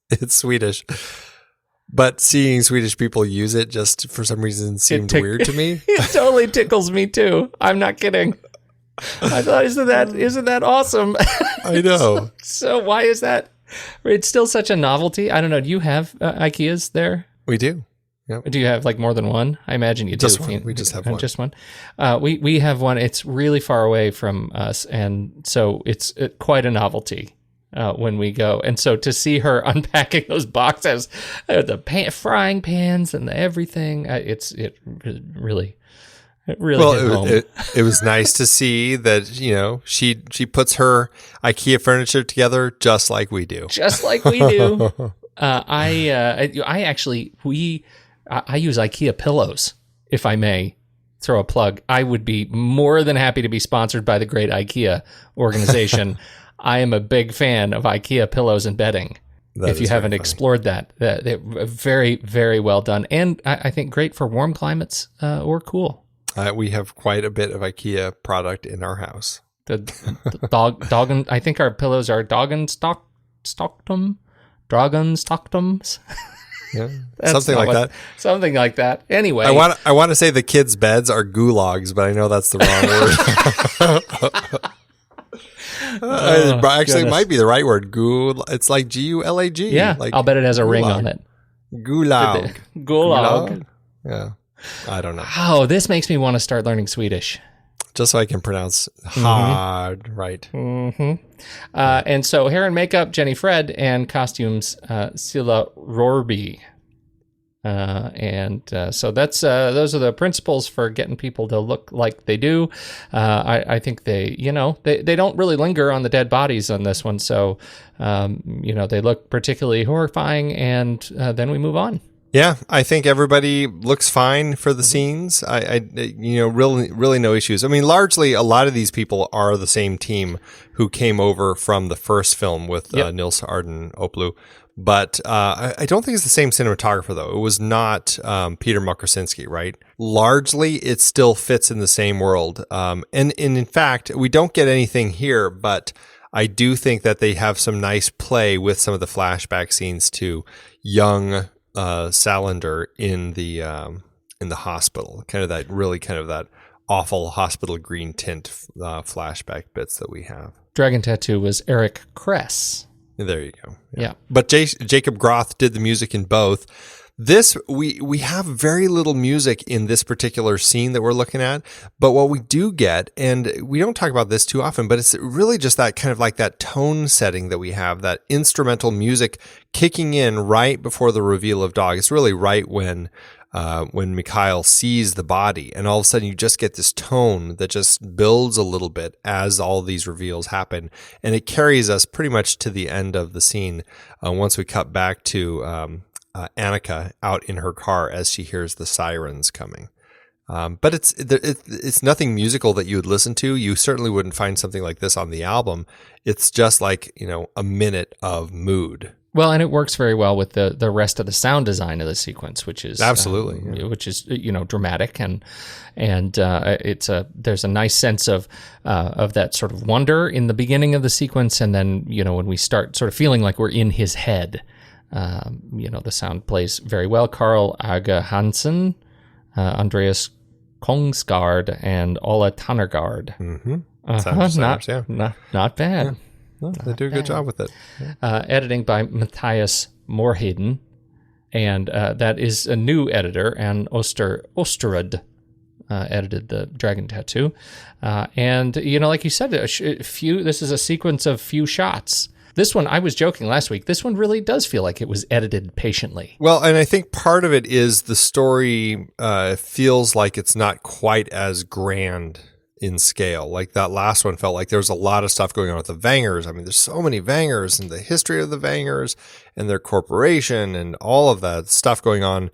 it's Swedish. But seeing Swedish people use it just for some reason seemed weird to me. It totally tickles me too. I'm not kidding. I thought, isn't that awesome? I know. So why is that? It's still such a novelty. I don't know. Do you have IKEAs there? We do. Yep. Do you have like more than one? I imagine you do. Just one. We just have one. Just one. We have one. It's really far away from us, and so it's quite a novelty when we go. And so to see her unpacking those boxes, the frying pans and the everything, it really hit home. It was nice to see that she puts her IKEA furniture together just like we do. Just like we do. I use IKEA pillows, if I may throw a plug. I would be more than happy to be sponsored by the great IKEA organization. I am a big fan of IKEA pillows and bedding. If you haven't explored that, they're very, very well done. And I think great for warm climates or cool. We have quite a bit of IKEA product in our house. The dog, I think our pillows are Dragon Stockdoms. Yeah, something like that. Something like that. Anyway, I want to say the kids' beds are gulags, but I know that's the wrong word. Actually, it might be the right word. It's like Gulag. Yeah, like I'll bet it has a ring on it. Gulag. Gulag. Yeah, I don't know. Oh, this makes me want to start learning Swedish. Just so I can pronounce hard right. Mm-hmm. And so hair and makeup, Jenny Fred, and costumes, Silla Rorby. So that's those are the principles for getting people to look like they do. I think they don't really linger on the dead bodies on this one. So, they look particularly horrifying, and then we move on. Yeah, I think everybody looks fine for the scenes. I really no issues. I mean, largely a lot of these people are the same team who came over from the first film with Nils Arden Oplu. But I don't think it's the same cinematographer, though. It was not Peter Mokrosinski, right? Largely, it still fits in the same world. And in fact, we don't get anything here, but I do think that they have some nice play with some of the flashback scenes to young Salander in the hospital, kind of that awful hospital green tint flashback bits that we have. Dragon Tattoo was Eric Kress. There you go. Yeah. But Jacob Groth did the music in both. This, we have very little music in this particular scene that we're looking at, but what we do get, and we don't talk about this too often, but it's really just that kind of like that tone setting that we have, that instrumental music kicking in right before the reveal of Dog. It's really right when Mikael sees the body, and all of a sudden you just get this tone that just builds a little bit as all these reveals happen, and it carries us pretty much to the end of the scene once we cut back to Annika out in her car as she hears the sirens coming. But it's nothing musical that you would listen to. You certainly wouldn't find something like this on the album. It's just like, a minute of mood. Well, and it works very well with the rest of the sound design of the sequence, which is absolutely, which is dramatic, and there's a nice sense of that sort of wonder in the beginning of the sequence, and then when we start sort of feeling like we're in his head. The sound plays very well. Carl Aga Hansen, Andreas Kongsgaard, and Ola Tannergaard. Mm-hmm. Not bad. Yeah. Well, they do a good job with it. Yeah. Editing by Matthias Morheden, and that is a new editor, and Osterud edited the Dragon Tattoo. And like you said, this is a sequence of few shots. This one, I was joking last week, this one really does feel like it was edited patiently. Well, and I think part of it is the story feels like it's not quite as grand in scale. Like that last one felt like there was a lot of stuff going on with the Vangers. I mean, there's so many Vangers and the history of the Vangers and their corporation and all of that stuff going on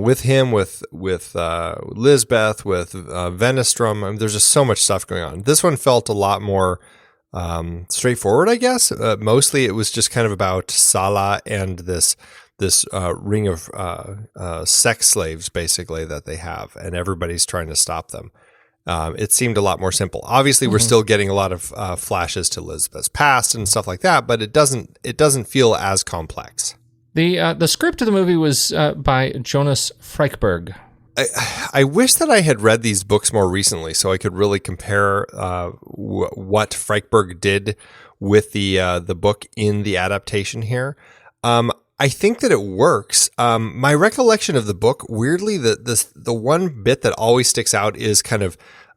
with him, with Lisbeth, with Venestrom. I mean, there's just so much stuff going on. This one felt a lot more straightforward, I guess. Mostly it was just kind of about Sala and this ring of sex slaves, basically, that they have, and everybody's trying to stop them. It seemed a lot more simple. Obviously, we're still getting a lot of flashes to Lisbeth's past and stuff like that, but it doesn't feel as complex. The script of the movie was by Jonas Freiberg. I wish that I had read these books more recently so I could really compare what Freiberg did with the book in the adaptation here. I think that it works. My recollection of the book, weirdly, the one bit that always sticks out is kind of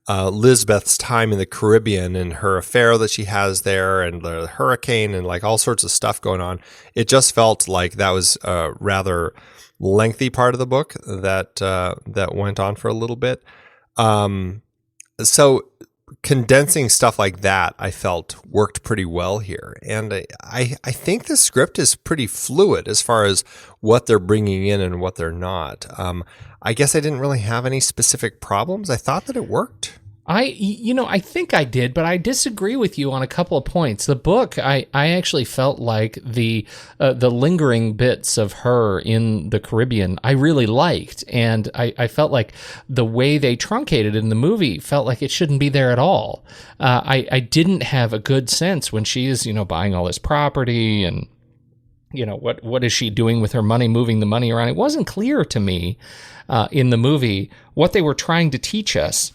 Lisbeth's time in the Caribbean and her affair that she has there, and the hurricane and like all sorts of stuff going on. It just felt like that was a rather lengthy part of the book that went on for a little bit. So condensing stuff like that, I felt worked pretty well here. And I think the script is pretty fluid as far as what they're bringing in and what they're not. I guess I didn't really have any specific problems. I thought that it worked. I think I did, but I disagree with you on a couple of points. The book, I actually felt like the lingering bits of her in the Caribbean I really liked, and I felt like the way they truncated in the movie felt like it shouldn't be there at all. I didn't have a good sense when she is, buying all this property and, what is she doing with her money, moving the money around. It wasn't clear to me in the movie what they were trying to teach us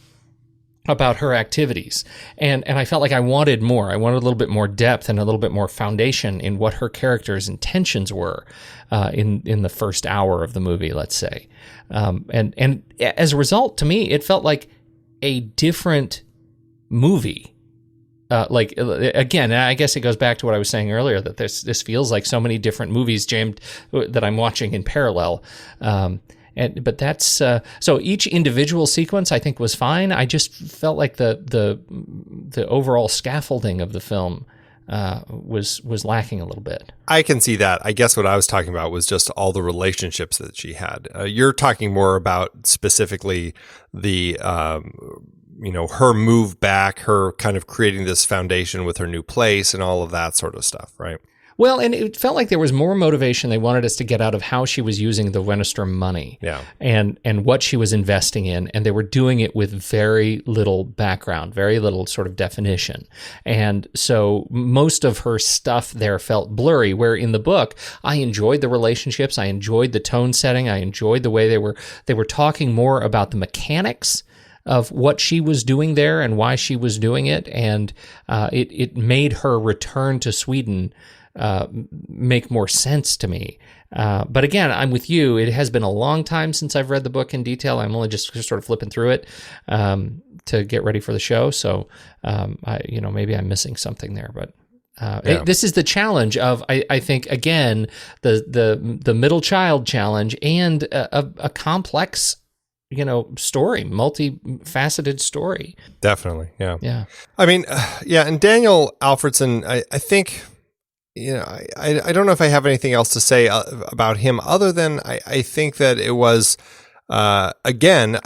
about her activities. And I felt like I wanted more. I wanted a little bit more depth and a little bit more foundation in what her character's intentions were in the first hour of the movie, let's say. And as a result, to me, it felt like a different movie. Again, I guess it goes back to what I was saying earlier, that this feels like so many different movies jammed that I'm watching in parallel. But that's so each individual sequence I think was fine. I just felt like the overall scaffolding of the film was lacking a little bit. I can see that. I guess what I was talking about was just all the relationships that she had. You're talking more about specifically the her move back, her kind of creating this foundation with her new place and all of that sort of stuff, right? Well, and it felt like there was more motivation they wanted us to get out of how she was using the Wennerstrom money, and what she was investing in, and they were doing it with very little background, very little sort of definition. And so most of her stuff there felt blurry, where in the book, I enjoyed the relationships, I enjoyed the tone setting, I enjoyed the way they were talking more about the mechanics of what she was doing there and why she was doing it, and it made her return to Sweden make more sense to me. But again, I'm with you. It has been a long time since I've read the book in detail. I'm only just sort of flipping through it to get ready for the show. So, maybe I'm missing something there. But this is the challenge of, I think, again, the middle child challenge and a complex story, multifaceted story. Definitely, yeah. Yeah. I mean, and Daniel Alfredson, I think... I don't know if I have anything else to say about him other than I think that it was, again,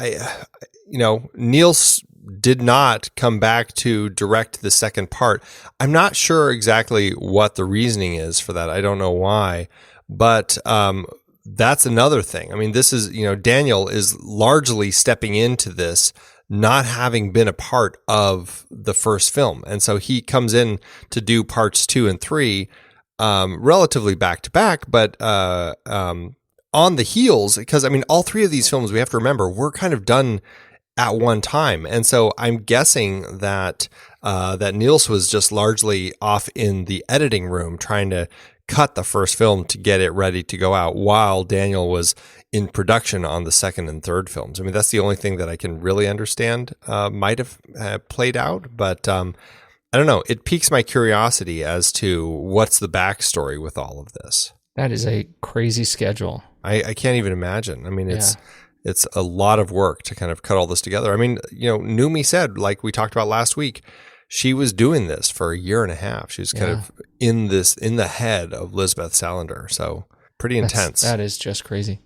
Niels did not come back to direct the second part. I'm not sure exactly what the reasoning is for that. I don't know why, but that's another thing. I mean, this is, Daniel is largely stepping into this, not having been a part of the first film. And so he comes in to do parts 2 and 3 relatively back to back, but on the heels, because all 3 of these films, we have to remember, were kind of done at one time. And so I'm guessing that Niels was just largely off in the editing room trying to cut the first film to get it ready to go out while Daniel was in production on the second and third films. That's the only thing that I can really understand might have played out, but I don't know. It piques my curiosity as to what's the backstory with all of this. That is a crazy schedule. I can't even imagine. it's a lot of work to kind of cut all this together. I mean, Numi said, like we talked about last week, she was doing this for a year and a half. She was kind of in the head of Lisbeth Salander. So pretty intense. That is just crazy.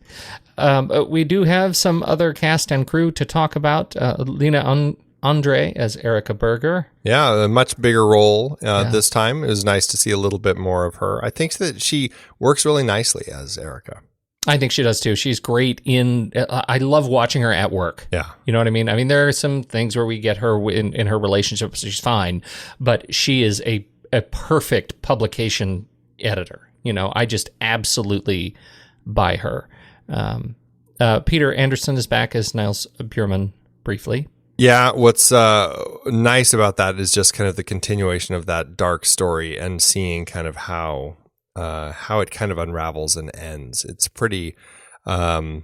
We do have some other cast and crew to talk about. Lena Andre as Erica Berger. Yeah, a much bigger role this time. It was nice to see a little bit more of her. I think that she works really nicely as Erica. I think she does too. She's great I love watching her at work. Yeah. You know what I mean? I mean, there are some things where we get her in her relationship, she's fine, but she is a perfect publication editor. I just absolutely buy her. Peter Anderson is back as Niles Bjorman briefly. Yeah, what's nice about that is just kind of the continuation of that dark story and seeing kind of how it kind of unravels and ends. It's pretty dark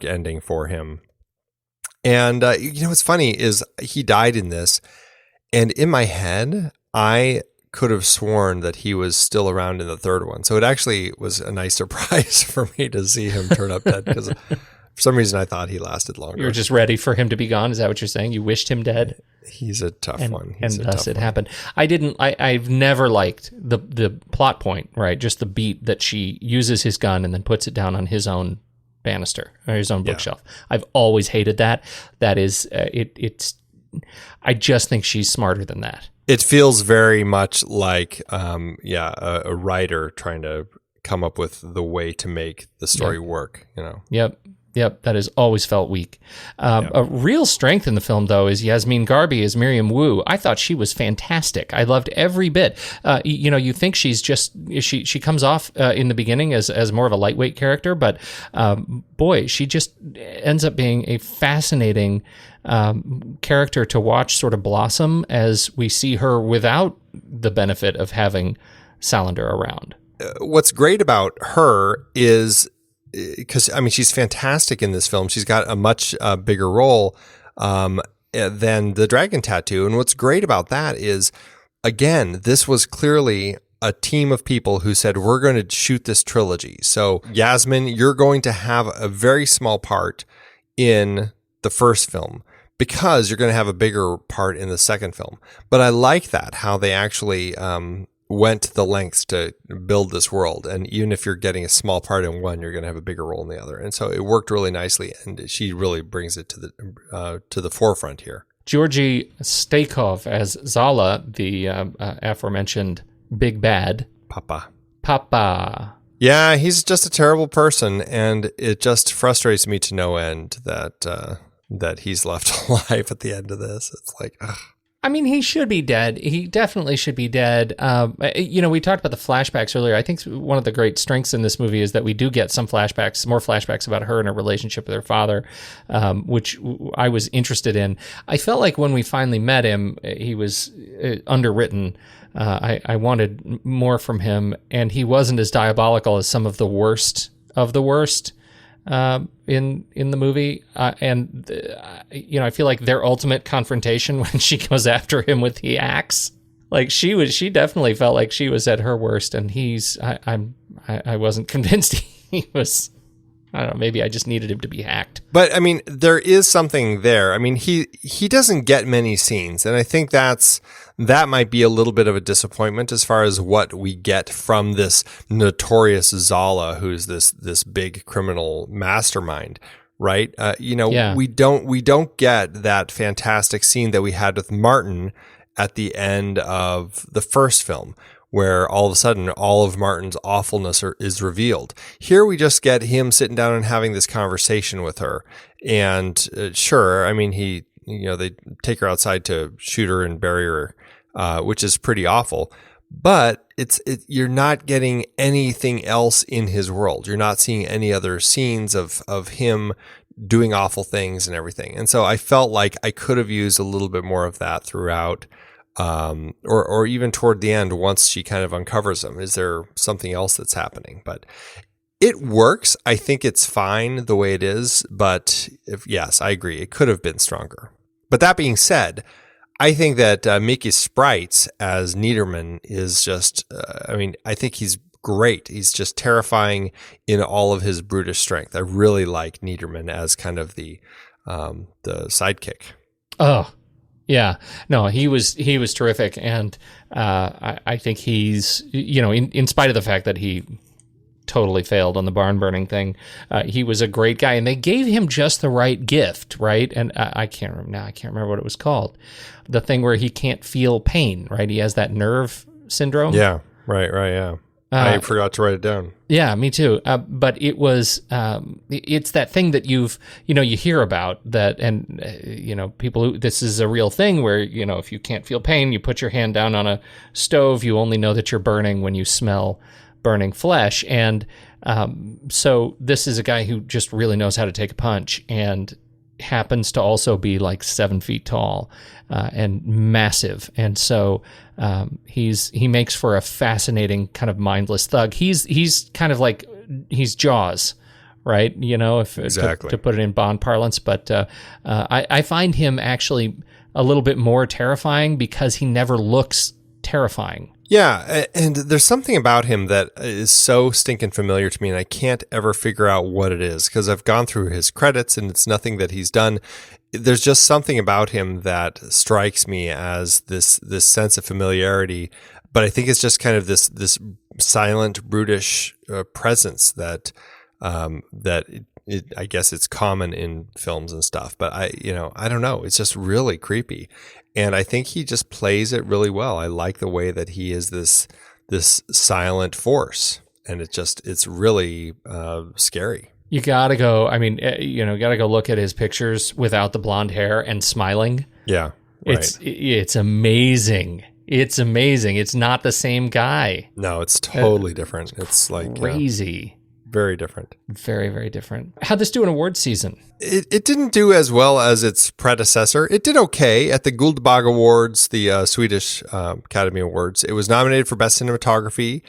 ending for him. And what's funny is he died in this, and in my head I could have sworn that he was still around in the third one. So it actually was a nice surprise for me to see him turn up dead, because for some reason I thought he lasted longer. You were just ready for him to be gone? Is that what you're saying? You wished him dead? He's a tough one. And thus it happened. I've never liked the plot point, right? Just the beat that she uses his gun and then puts it down on his own banister or his own bookshelf. I've always hated that. That is, I just think she's smarter than that. It feels very much like, a writer trying to come up with the way to make the story work, Yep, that has always felt weak. A real strength in the film, though, is Yasmin Garbi as Miriam Wu. I thought she was fantastic. I loved every bit. You think she's just she comes off in the beginning as more of a lightweight character, but boy, she just ends up being a fascinating character to watch sort of blossom as we see her without the benefit of having Salander around. What's great about her is, because she's fantastic in this film. She's got a much bigger role than the dragon tattoo. And what's great about that is, again, this was clearly a team of people who said, we're going to shoot this trilogy. So Yasmin, you're going to have a very small part in the first film, because you're going to have a bigger part in the second film. But I like that, how they actually went to the lengths to build this world. And even if you're getting a small part in one, you're going to have a bigger role in the other. And so it worked really nicely. And she really brings it to the forefront here. Georgy Stakov as Zala, the aforementioned big bad. Papa. Yeah, he's just a terrible person. And it just frustrates me to no end that he's left alive at the end of this. It's like, ugh. I mean, he should be dead. He definitely should be dead. We talked about the flashbacks earlier. I think one of the great strengths in this movie is that we do get more flashbacks about her and her relationship with her father, which I was interested in. I felt like when we finally met him, he was underwritten. I wanted more from him, and he wasn't as diabolical as some of the worst of the worst in the movie, I feel like their ultimate confrontation when she goes after him with the axe, like she definitely felt like she was at her worst, and I wasn't convinced he was. I don't know, maybe I just needed him to be hacked. But I mean, there is something there. I mean, he doesn't get many scenes, and I think that might be a little bit of a disappointment as far as what we get from this notorious Zala, who's this big criminal mastermind, right? We don't get that fantastic scene that we had with Martin at the end of the first film, where all of a sudden all of Martin's awfulness is revealed. Here we just get him sitting down and having this conversation with her. And sure, I mean, they take her outside to shoot her and bury her, which is pretty awful. But you're not getting anything else in his world. You're not seeing any other scenes of him doing awful things and everything. And so I felt like I could have used a little bit more of that throughout. Or even toward the end, once she kind of uncovers him, is there something else that's happening? But it works. I think it's fine the way it is. But yes, I agree. It could have been stronger. But that being said, I think that Mickey Sprites as Niederman is just, I think he's great. He's just terrifying in all of his brutish strength. I really like Niederman as kind of the sidekick. Oh, yeah. No, he was terrific, and I think he's, in spite of the fact that he totally failed on the barn burning thing, he was a great guy, and they gave him just the right gift, right? And I can't remember what it was called. The thing where he can't feel pain, right? He has that nerve syndrome. Yeah, right, yeah. I forgot to write it down. Yeah, me too. But it was, it's that thing that you hear about that, and, people who, this is a real thing where, if you can't feel pain, you put your hand down on a stove, you only know that you're burning when you smell burning flesh. And so this is a guy who just really knows how to take a punch, and happens to also be like 7 feet tall and massive. And so he makes for a fascinating kind of mindless thug. He's kind of like, he's Jaws, right? Exactly. To put it in Bond parlance. But I find him actually a little bit more terrifying because he never looks terrifying. Yeah, and there's something about him that is so stinking familiar to me, and I can't ever figure out what it is, because I've gone through his credits, and it's nothing that he's done. There's just something about him that strikes me as this sense of familiarity, but I think it's just kind of this silent, brutish presence that I guess it's common in films and stuff, but I don't know. It's just really creepy. And I think he just plays it really well. I like the way that he is this silent force, and it's really scary. You gotta go. I mean, gotta go look at his pictures without the blonde hair and smiling. Yeah, right. It's amazing. It's amazing. It's not the same guy. No, it's totally different. It's like crazy. Very different. Very, very different. How'd this do in awards season? It didn't do as well as its predecessor. It did okay at the Guldbagge Awards, the Swedish Academy Awards. It was nominated for Best Cinematography.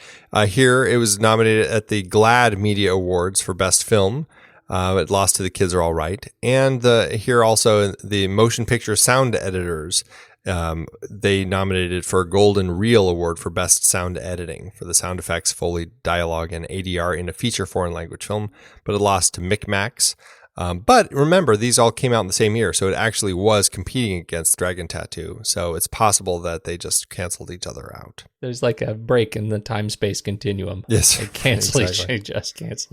Here, it was nominated at the GLAAD Media Awards for Best Film. It lost to The Kids Are All Right. And here also, the Motion Picture Sound Editors, they nominated it for a Golden Reel Award for Best Sound Editing for the sound effects, Foley, dialogue, and ADR in a feature foreign language film, but it lost to Micmacs. But remember, these all came out in the same year, so it actually was competing against Dragon Tattoo. So it's possible that they just canceled each other out. There's like a break in the time-space continuum. Yes, they cancel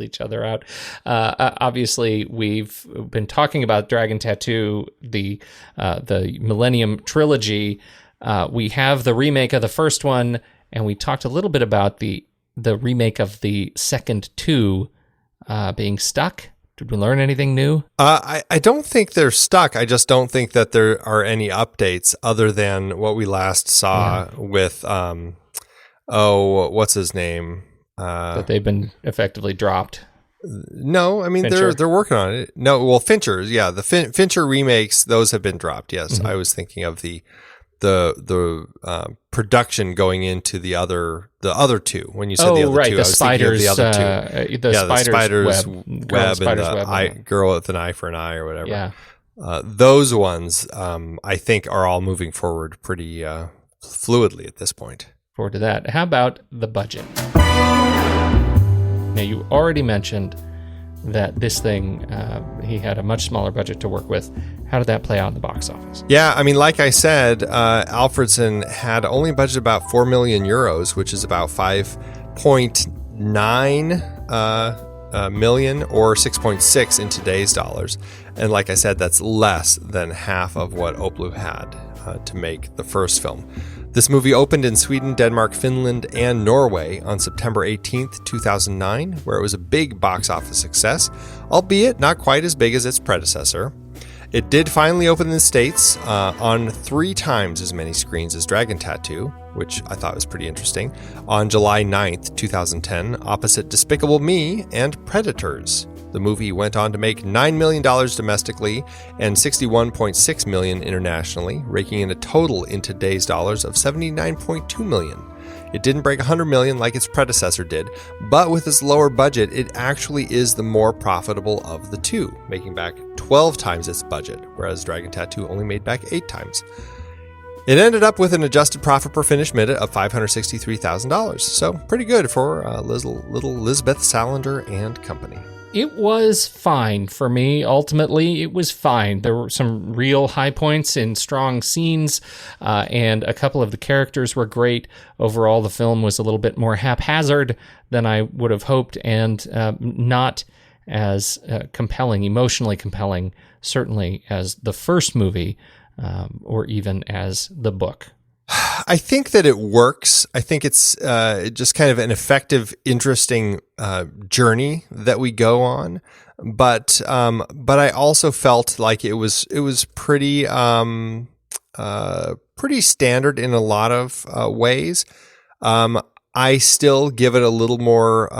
each other out. Obviously, we've been talking about Dragon Tattoo, the Millennium trilogy. We have the remake of the first one, and we talked a little bit about the remake of the second two being stuck. Did we learn anything new? I don't think they're stuck. I just don't think that there are any updates other than what we last saw with, what's his name? That they've been effectively dropped. No, I mean, they're working on it. No, well, Fincher's, yeah. The Fincher remakes, those have been dropped, yes. Mm-hmm. I was thinking of the production going into the other two. When you said the other two, I was thinking of the other two. The spider's web and the girl with an eye for an eye or whatever. Yeah. Those ones, I think, are all moving forward pretty fluidly at this point. Forward to that. How about the budget? Now, you already mentioned that this thing, he had a much smaller budget to work with. How did that play out in the box office? Yeah, I mean, like I said, Alfredson had only budgeted about 4 million euros, which is about 5.9 million or 6.6 in today's dollars. And like I said, that's less than half of what Oplu had to make the first film. This movie opened in Sweden, Denmark, Finland, and Norway on September 18th, 2009, where it was a big box office success, albeit not quite as big as its predecessor. It did finally open in the States on 3 times as many screens as Dragon Tattoo, which I thought was pretty interesting, on July 9th, 2010, opposite Despicable Me and Predators. The movie went on to make $9 million domestically and $61.6 million internationally, raking in a total in today's dollars of $79.2 million. It didn't break $100 million like its predecessor did, but with its lower budget, it actually is the more profitable of the two, making back 12 times its budget, whereas Dragon Tattoo only made back 8 times. It ended up with an adjusted profit per finished minute of $563,000. So pretty good for little Lisbeth Salander and company. It was fine for me. Ultimately, it was fine. There were some real high points in strong scenes, and a couple of the characters were great. Overall, the film was a little bit more haphazard than I would have hoped, and not as compelling, emotionally compelling, certainly as the first movie, or even as the book. I think that it works. I think it's just kind of an effective, interesting journey that we go on. But I also felt like it was pretty pretty standard in a lot of ways. I still give it a little more.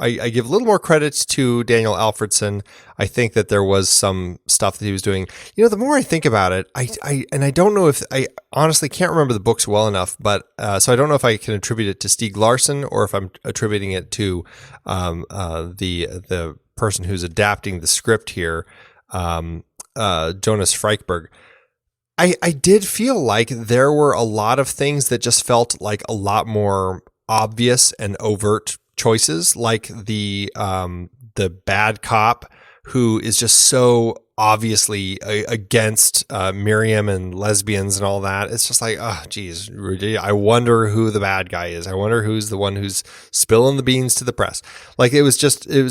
I give a little more credits to Daniel Alfredson. I think that there was some stuff that he was doing. You know, the more I think about it, I don't know if I honestly can't remember the books well enough, but so I don't know if I can attribute it to Stieg Larsson or if I'm attributing it to the person who's adapting the script here, Jonas Freiberg. I did feel like there were a lot of things that just felt like a lot more obvious and overt choices, like the bad cop who is just so obviously against Miriam and lesbians and all that. It's just like, oh, geez, I wonder who the bad guy is. I wonder who's the one who's spilling the beans to the press. Like it was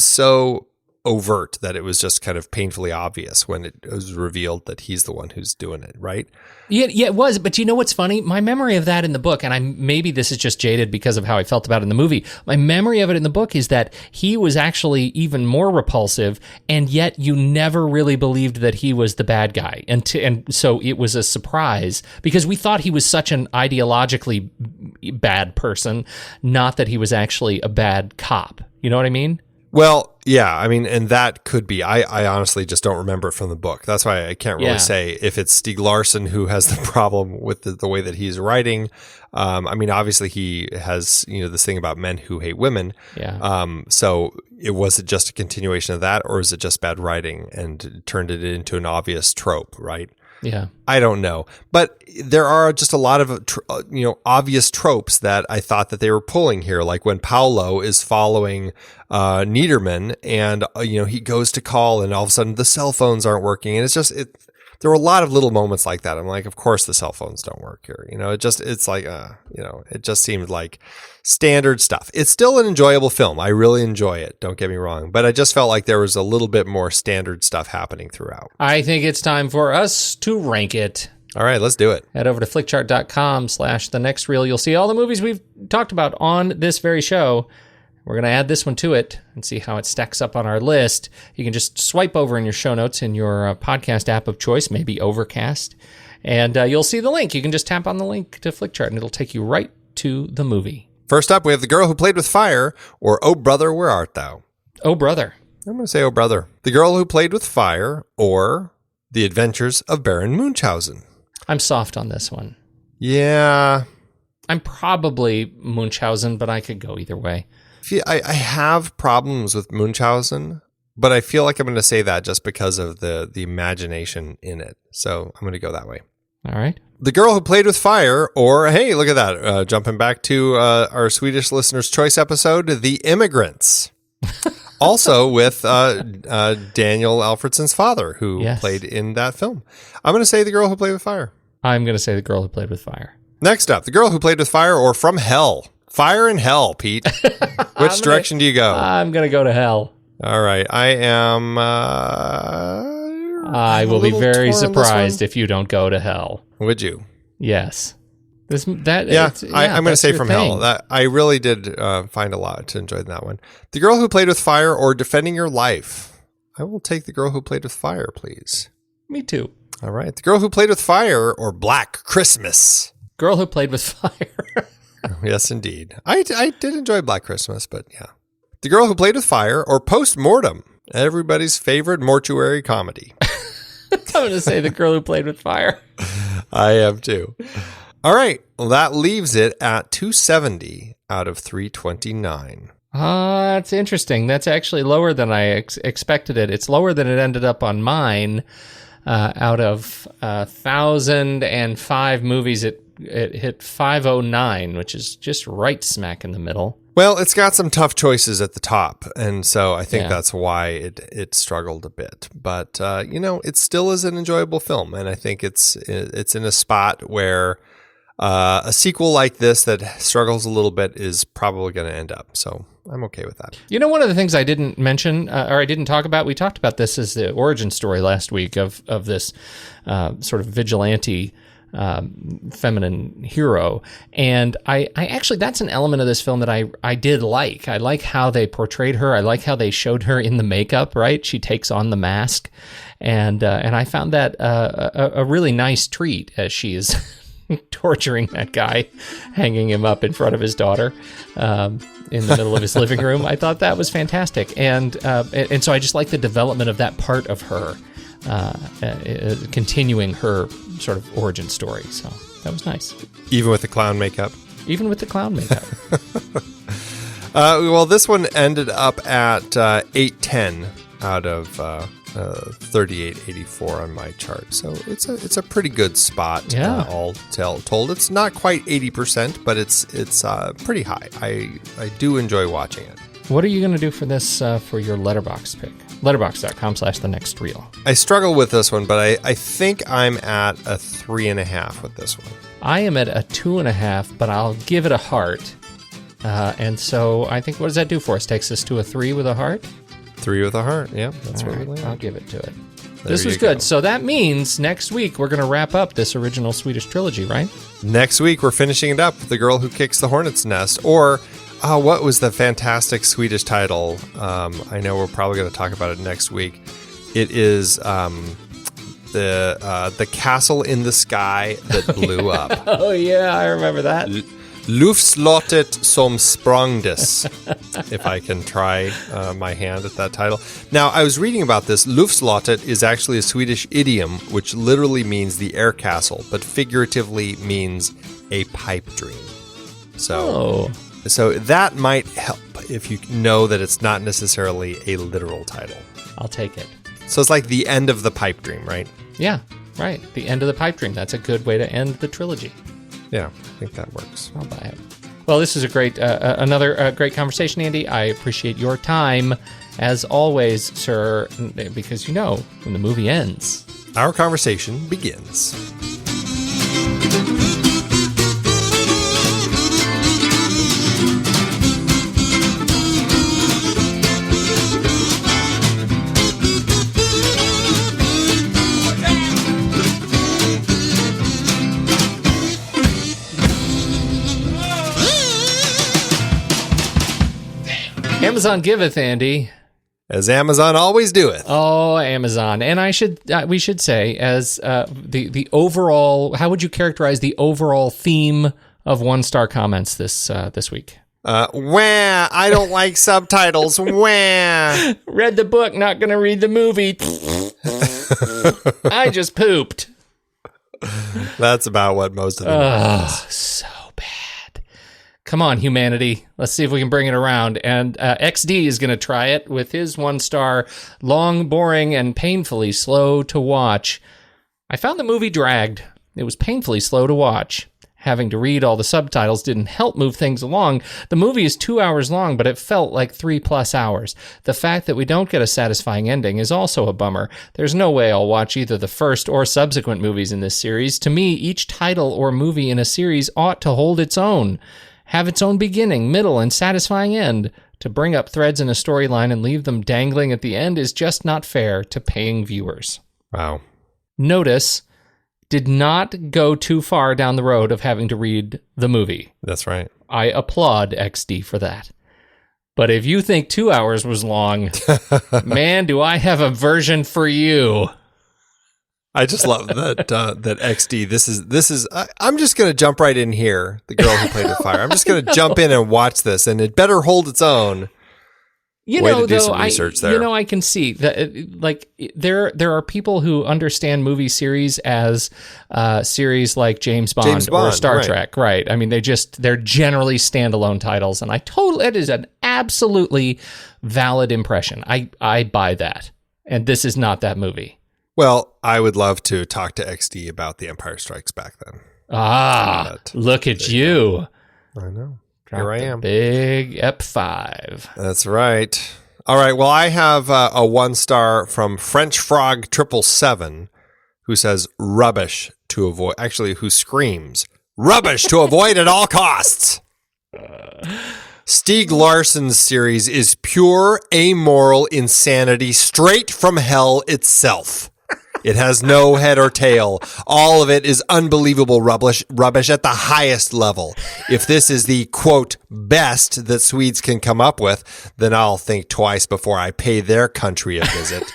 so overt that it was just kind of painfully obvious when it was revealed that he's the one who's doing it, right? Yeah, it was. But you know what's funny? My memory of that in the book, and maybe this is just jaded because of how I felt about it in the movie. My memory of it in the book is that he was actually even more repulsive, and yet you never really believed that he was the bad guy. And so it was a surprise because we thought he was such an ideologically bad person, not that he was actually a bad cop. You know what I mean? Well, yeah, I mean, and that could be. I honestly just don't remember it from the book. That's why I can't really say if it's Stieg Larsson who has the problem with the way that he's writing. I mean, obviously he has, this thing about men who hate women. Yeah. So was it just a continuation of that, or is it just bad writing and turned it into an obvious trope, right? Yeah. I don't know. But there are just a lot of, obvious tropes that I thought that they were pulling here. Like when Paolo is following Niederman and, he goes to call and all of a sudden the cell phones aren't working. And it's just, there were a lot of little moments like that. I'm like, of course the cell phones don't work here. It just seemed like standard stuff. It's still an enjoyable film. I really enjoy it. Don't get me wrong. But I just felt like there was a little bit more standard stuff happening throughout. I think it's time for us to rank it. All right, let's do it. Head over to flickchart.com/thenextreel. You'll see all the movies we've talked about on this very show. We're going to add this one to it and see how it stacks up on our list. You can just swipe over in your show notes in your podcast app of choice, maybe Overcast, and you'll see the link. You can just tap on the link to Flickchart, and it'll take you right to the movie. First up, we have The Girl Who Played with Fire, or Oh Brother, Where Art Thou? Oh Brother. I'm going to say Oh Brother. The Girl Who Played with Fire, or The Adventures of Baron Munchausen. I'm soft on this one. Yeah. I'm probably Munchausen, but I could go either way. I have problems with Munchausen, but I feel like I'm going to say that just because of the imagination in it. So I'm going to go that way. All right. The Girl Who Played with Fire, or hey, look at that. Jumping back to our Swedish Listener's Choice episode, The Immigrants. Also with Daniel Alfredson's father, who played in that film. I'm going to say The Girl Who Played with Fire. I'm going to say The Girl Who Played with Fire. Next up, The Girl Who Played with Fire, or From Hell. Fire and Hell, Pete. Which direction do you go? I'm going to go to hell. All right. I am... I will be very surprised if you don't go to hell. Would you? Yes. I'm going to say From Hell. I really did find a lot to enjoy in that one. The Girl Who Played with Fire, or Defending Your Life. I will take The Girl Who Played with Fire, please. Me too. All right. The Girl Who Played with Fire, or Black Christmas. Girl Who Played with Fire. Yes, indeed. I did enjoy Black Christmas, but yeah. The Girl Who Played with Fire, or Post-Mortem, everybody's favorite mortuary comedy. I'm going to say The Girl Who Played with Fire. I am too. All right. Well, that leaves it at 270 out of 329. That's interesting. That's actually lower than I expected it. It's lower than it ended up on mine. Out of 1,005 movies, it hit 509, which is just right smack in the middle. Well, it's got some tough choices at the top, and so I think that's why it struggled a bit. But it still is an enjoyable film, and I think it's in a spot where a sequel like this that struggles a little bit is probably going to end up. So I'm okay with that. One of the things I didn't mention or I didn't talk about, we talked about this as the origin story last week of this sort of vigilante feminine hero, and I actually, that's an element of this film that I did like. I like how they portrayed her. I like how they showed her in the makeup, right? She takes on the mask, and I found that a really nice treat as she is torturing that guy, hanging him up in front of his daughter in the middle of his living room. I thought that was fantastic, and so I just like the development of that part of her, continuing her sort of origin story. So that was nice. Even with the clown makeup? Even with the clown makeup. Well, this one ended up at 810 out of 3884 on my chart. So it's a pretty good spot, all told. It's not quite 80%, but it's pretty high. I do enjoy watching it. What are you going to do for this for your Letterboxd pick? Letterboxd.com/thenextreel. I struggle with this one, but I think I'm at a 3.5 with this one. I am at a 2.5, but I'll give it a heart. And so I think, what does that do for us? Takes us to a 3 with a heart? 3 with a heart, yeah. That's where we land. I'll give it to it. This was good. So that means next week we're going to wrap up this original Swedish trilogy, right? Next week we're finishing it up with The Girl Who Kicks the Hornet's Nest, or what was the fantastic Swedish title? I know we're probably going to talk about it next week. It is the Castle in the Sky That Blew Up. Oh yeah, I remember that. Luftslottet som sprangdes, if I can try my hand at that title. Now, I was reading about this. Luftslottet is actually a Swedish idiom which literally means the air castle, but figuratively means a pipe dream. So that might help if you know that it's not necessarily a literal title. I'll take it. So it's like the end of the pipe dream, right? Yeah, right. The end of the pipe dream. That's a good way to end the trilogy. Yeah, I think that works. I'll buy it. Well, this is a great, another great conversation, Andy. I appreciate your time, as always, sir, because when the movie ends, our conversation begins. Amazon giveth, Andy. As Amazon always doeth. Oh, Amazon. And we should say, as the overall, how would you characterize the overall theme of 1-star comments this week? Wah, I don't like subtitles. Wah. Read the book, not going to read the movie. I just pooped. That's about what most of them so bad. Come on, humanity. Let's see if we can bring it around. And XD is going to try it with his 1-star, long, boring, and painfully slow to watch. I found the movie dragged. It was painfully slow to watch. Having to read all the subtitles didn't help move things along. The movie is 2 hours long, but it felt like 3+ hours. The fact that we don't get a satisfying ending is also a bummer. There's no way I'll watch either the first or subsequent movies in this series. To me, each title or movie in a series ought to hold its own, have its own beginning, middle, and satisfying end. To bring up threads in a storyline and leave them dangling at the end is just not fair to paying viewers. Wow. Notice, did not go too far down the road of having to read the movie. That's right. I applaud XD for that. But if you think 2 hours was long, man, do I have a version for you. I just love that XD. This is. I'm just going to jump right in here. The Girl Who Played with Fire. I'm just going to jump in and watch this, and it better hold its own. Way to do some research there. I can see that. There are people who understand movie series as series like James Bond or Star Trek, right? I mean, they're generally standalone titles, and it is an absolutely valid impression. I buy that, and this is not that movie. Well, I would love to talk to XD about The Empire Strikes Back then. Look at you. I know. Dropped Here I a am. Big EP5. That's right. All right. Well, I have a 1-star from French Frog 777 who says rubbish to avoid. Actually, who screams rubbish to avoid at all costs. Stieg Larsson's series is pure amoral insanity straight from hell itself. It has no head or tail. All of it is unbelievable rubbish at the highest level. If this is the, quote, best that Swedes can come up with, then I'll think twice before I pay their country a visit.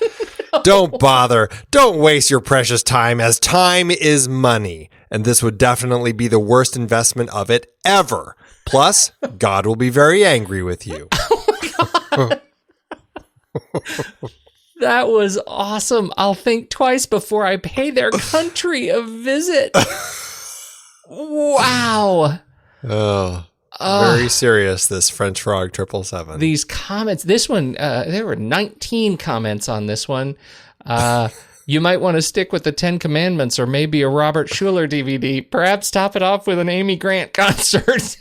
Don't bother. Don't waste your precious time, as time is money. And this would definitely be the worst investment of it ever. Plus, God will be very angry with you. That was awesome. I'll think twice before I pay their country a visit. Wow. Oh, very serious, this French Frog 777. These comments, this one, there were 19 comments on this one. You might want to stick with the 10 Commandments or maybe a Robert Schuller DVD. Perhaps top it off with an Amy Grant concert.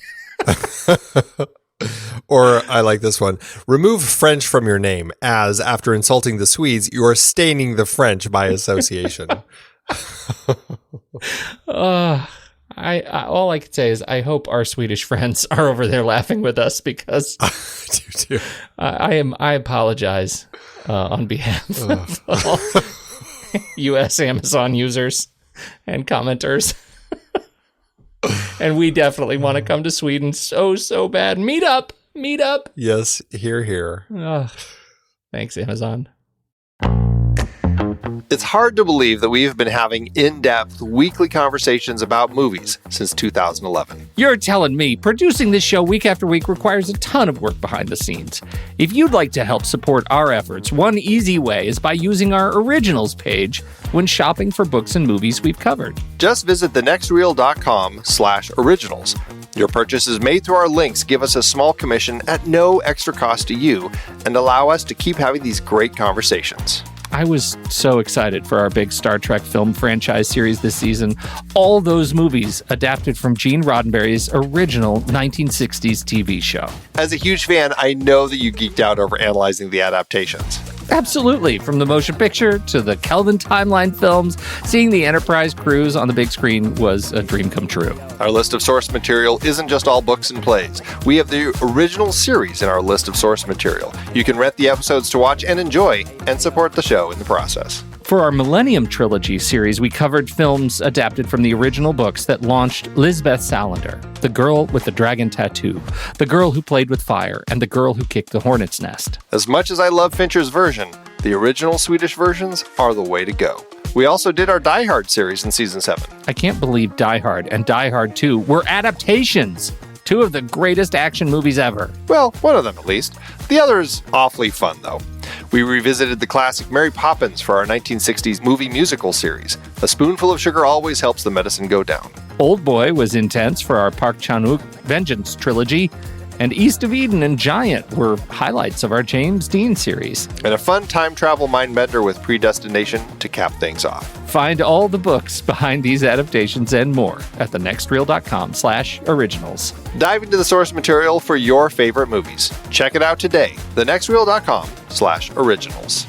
Or I like this one. Remove French from your name, as after insulting the Swedes, you are staining the French by association. I all I can say is I hope our Swedish friends are over there laughing with us, because I apologize on behalf of all U.S. Amazon users and commenters. And we definitely want to come to Sweden so bad. Meet up. Yes, here. Oh, thanks, Amazon. It's hard to believe that we have been having in-depth weekly conversations about movies since 2011. You're telling me producing this show week after week requires a ton of work behind the scenes. If you'd like to help support our efforts, one easy way is by using our originals page when shopping for books and movies we've covered. Just visit thenextreel.com/originals. Your purchases made through our links give us a small commission at no extra cost to you and allow us to keep having these great conversations. I was so excited for our big Star Trek film franchise series this season. All those movies adapted from Gene Roddenberry's original 1960s TV show. As a huge fan, I know that you geeked out over analyzing the adaptations. Absolutely. From the motion picture to the Kelvin timeline films, seeing the Enterprise crews on the big screen was a dream come true. Our list of source material isn't just all books and plays. We have the original series in our list of source material. You can rent the episodes to watch and enjoy, and support the show in the process. For our Millennium trilogy series, we covered films adapted from the original books that launched Lisbeth Salander, the girl with the dragon tattoo, the girl who played with fire, and the girl who kicked the hornet's nest. As much as I love Fincher's version, the original Swedish versions are the way to go. We also did our Die Hard series in season 7. I can't believe Die Hard and Die Hard 2 were adaptations. Two of the greatest action movies ever. Well, one of them at least. The other is awfully fun, though. We revisited the classic Mary Poppins for our 1960s movie musical series. A spoonful of sugar always helps the medicine go down. Old Boy was intense for our Park Chan-wook Vengeance trilogy, and East of Eden and Giant were highlights of our James Dean series. And a fun time travel mind bender with Predestination to cap things off. Find all the books behind these adaptations and more at thenextreel.com/originals. Dive into the source material for your favorite movies. Check it out today, thenextreel.com/originals.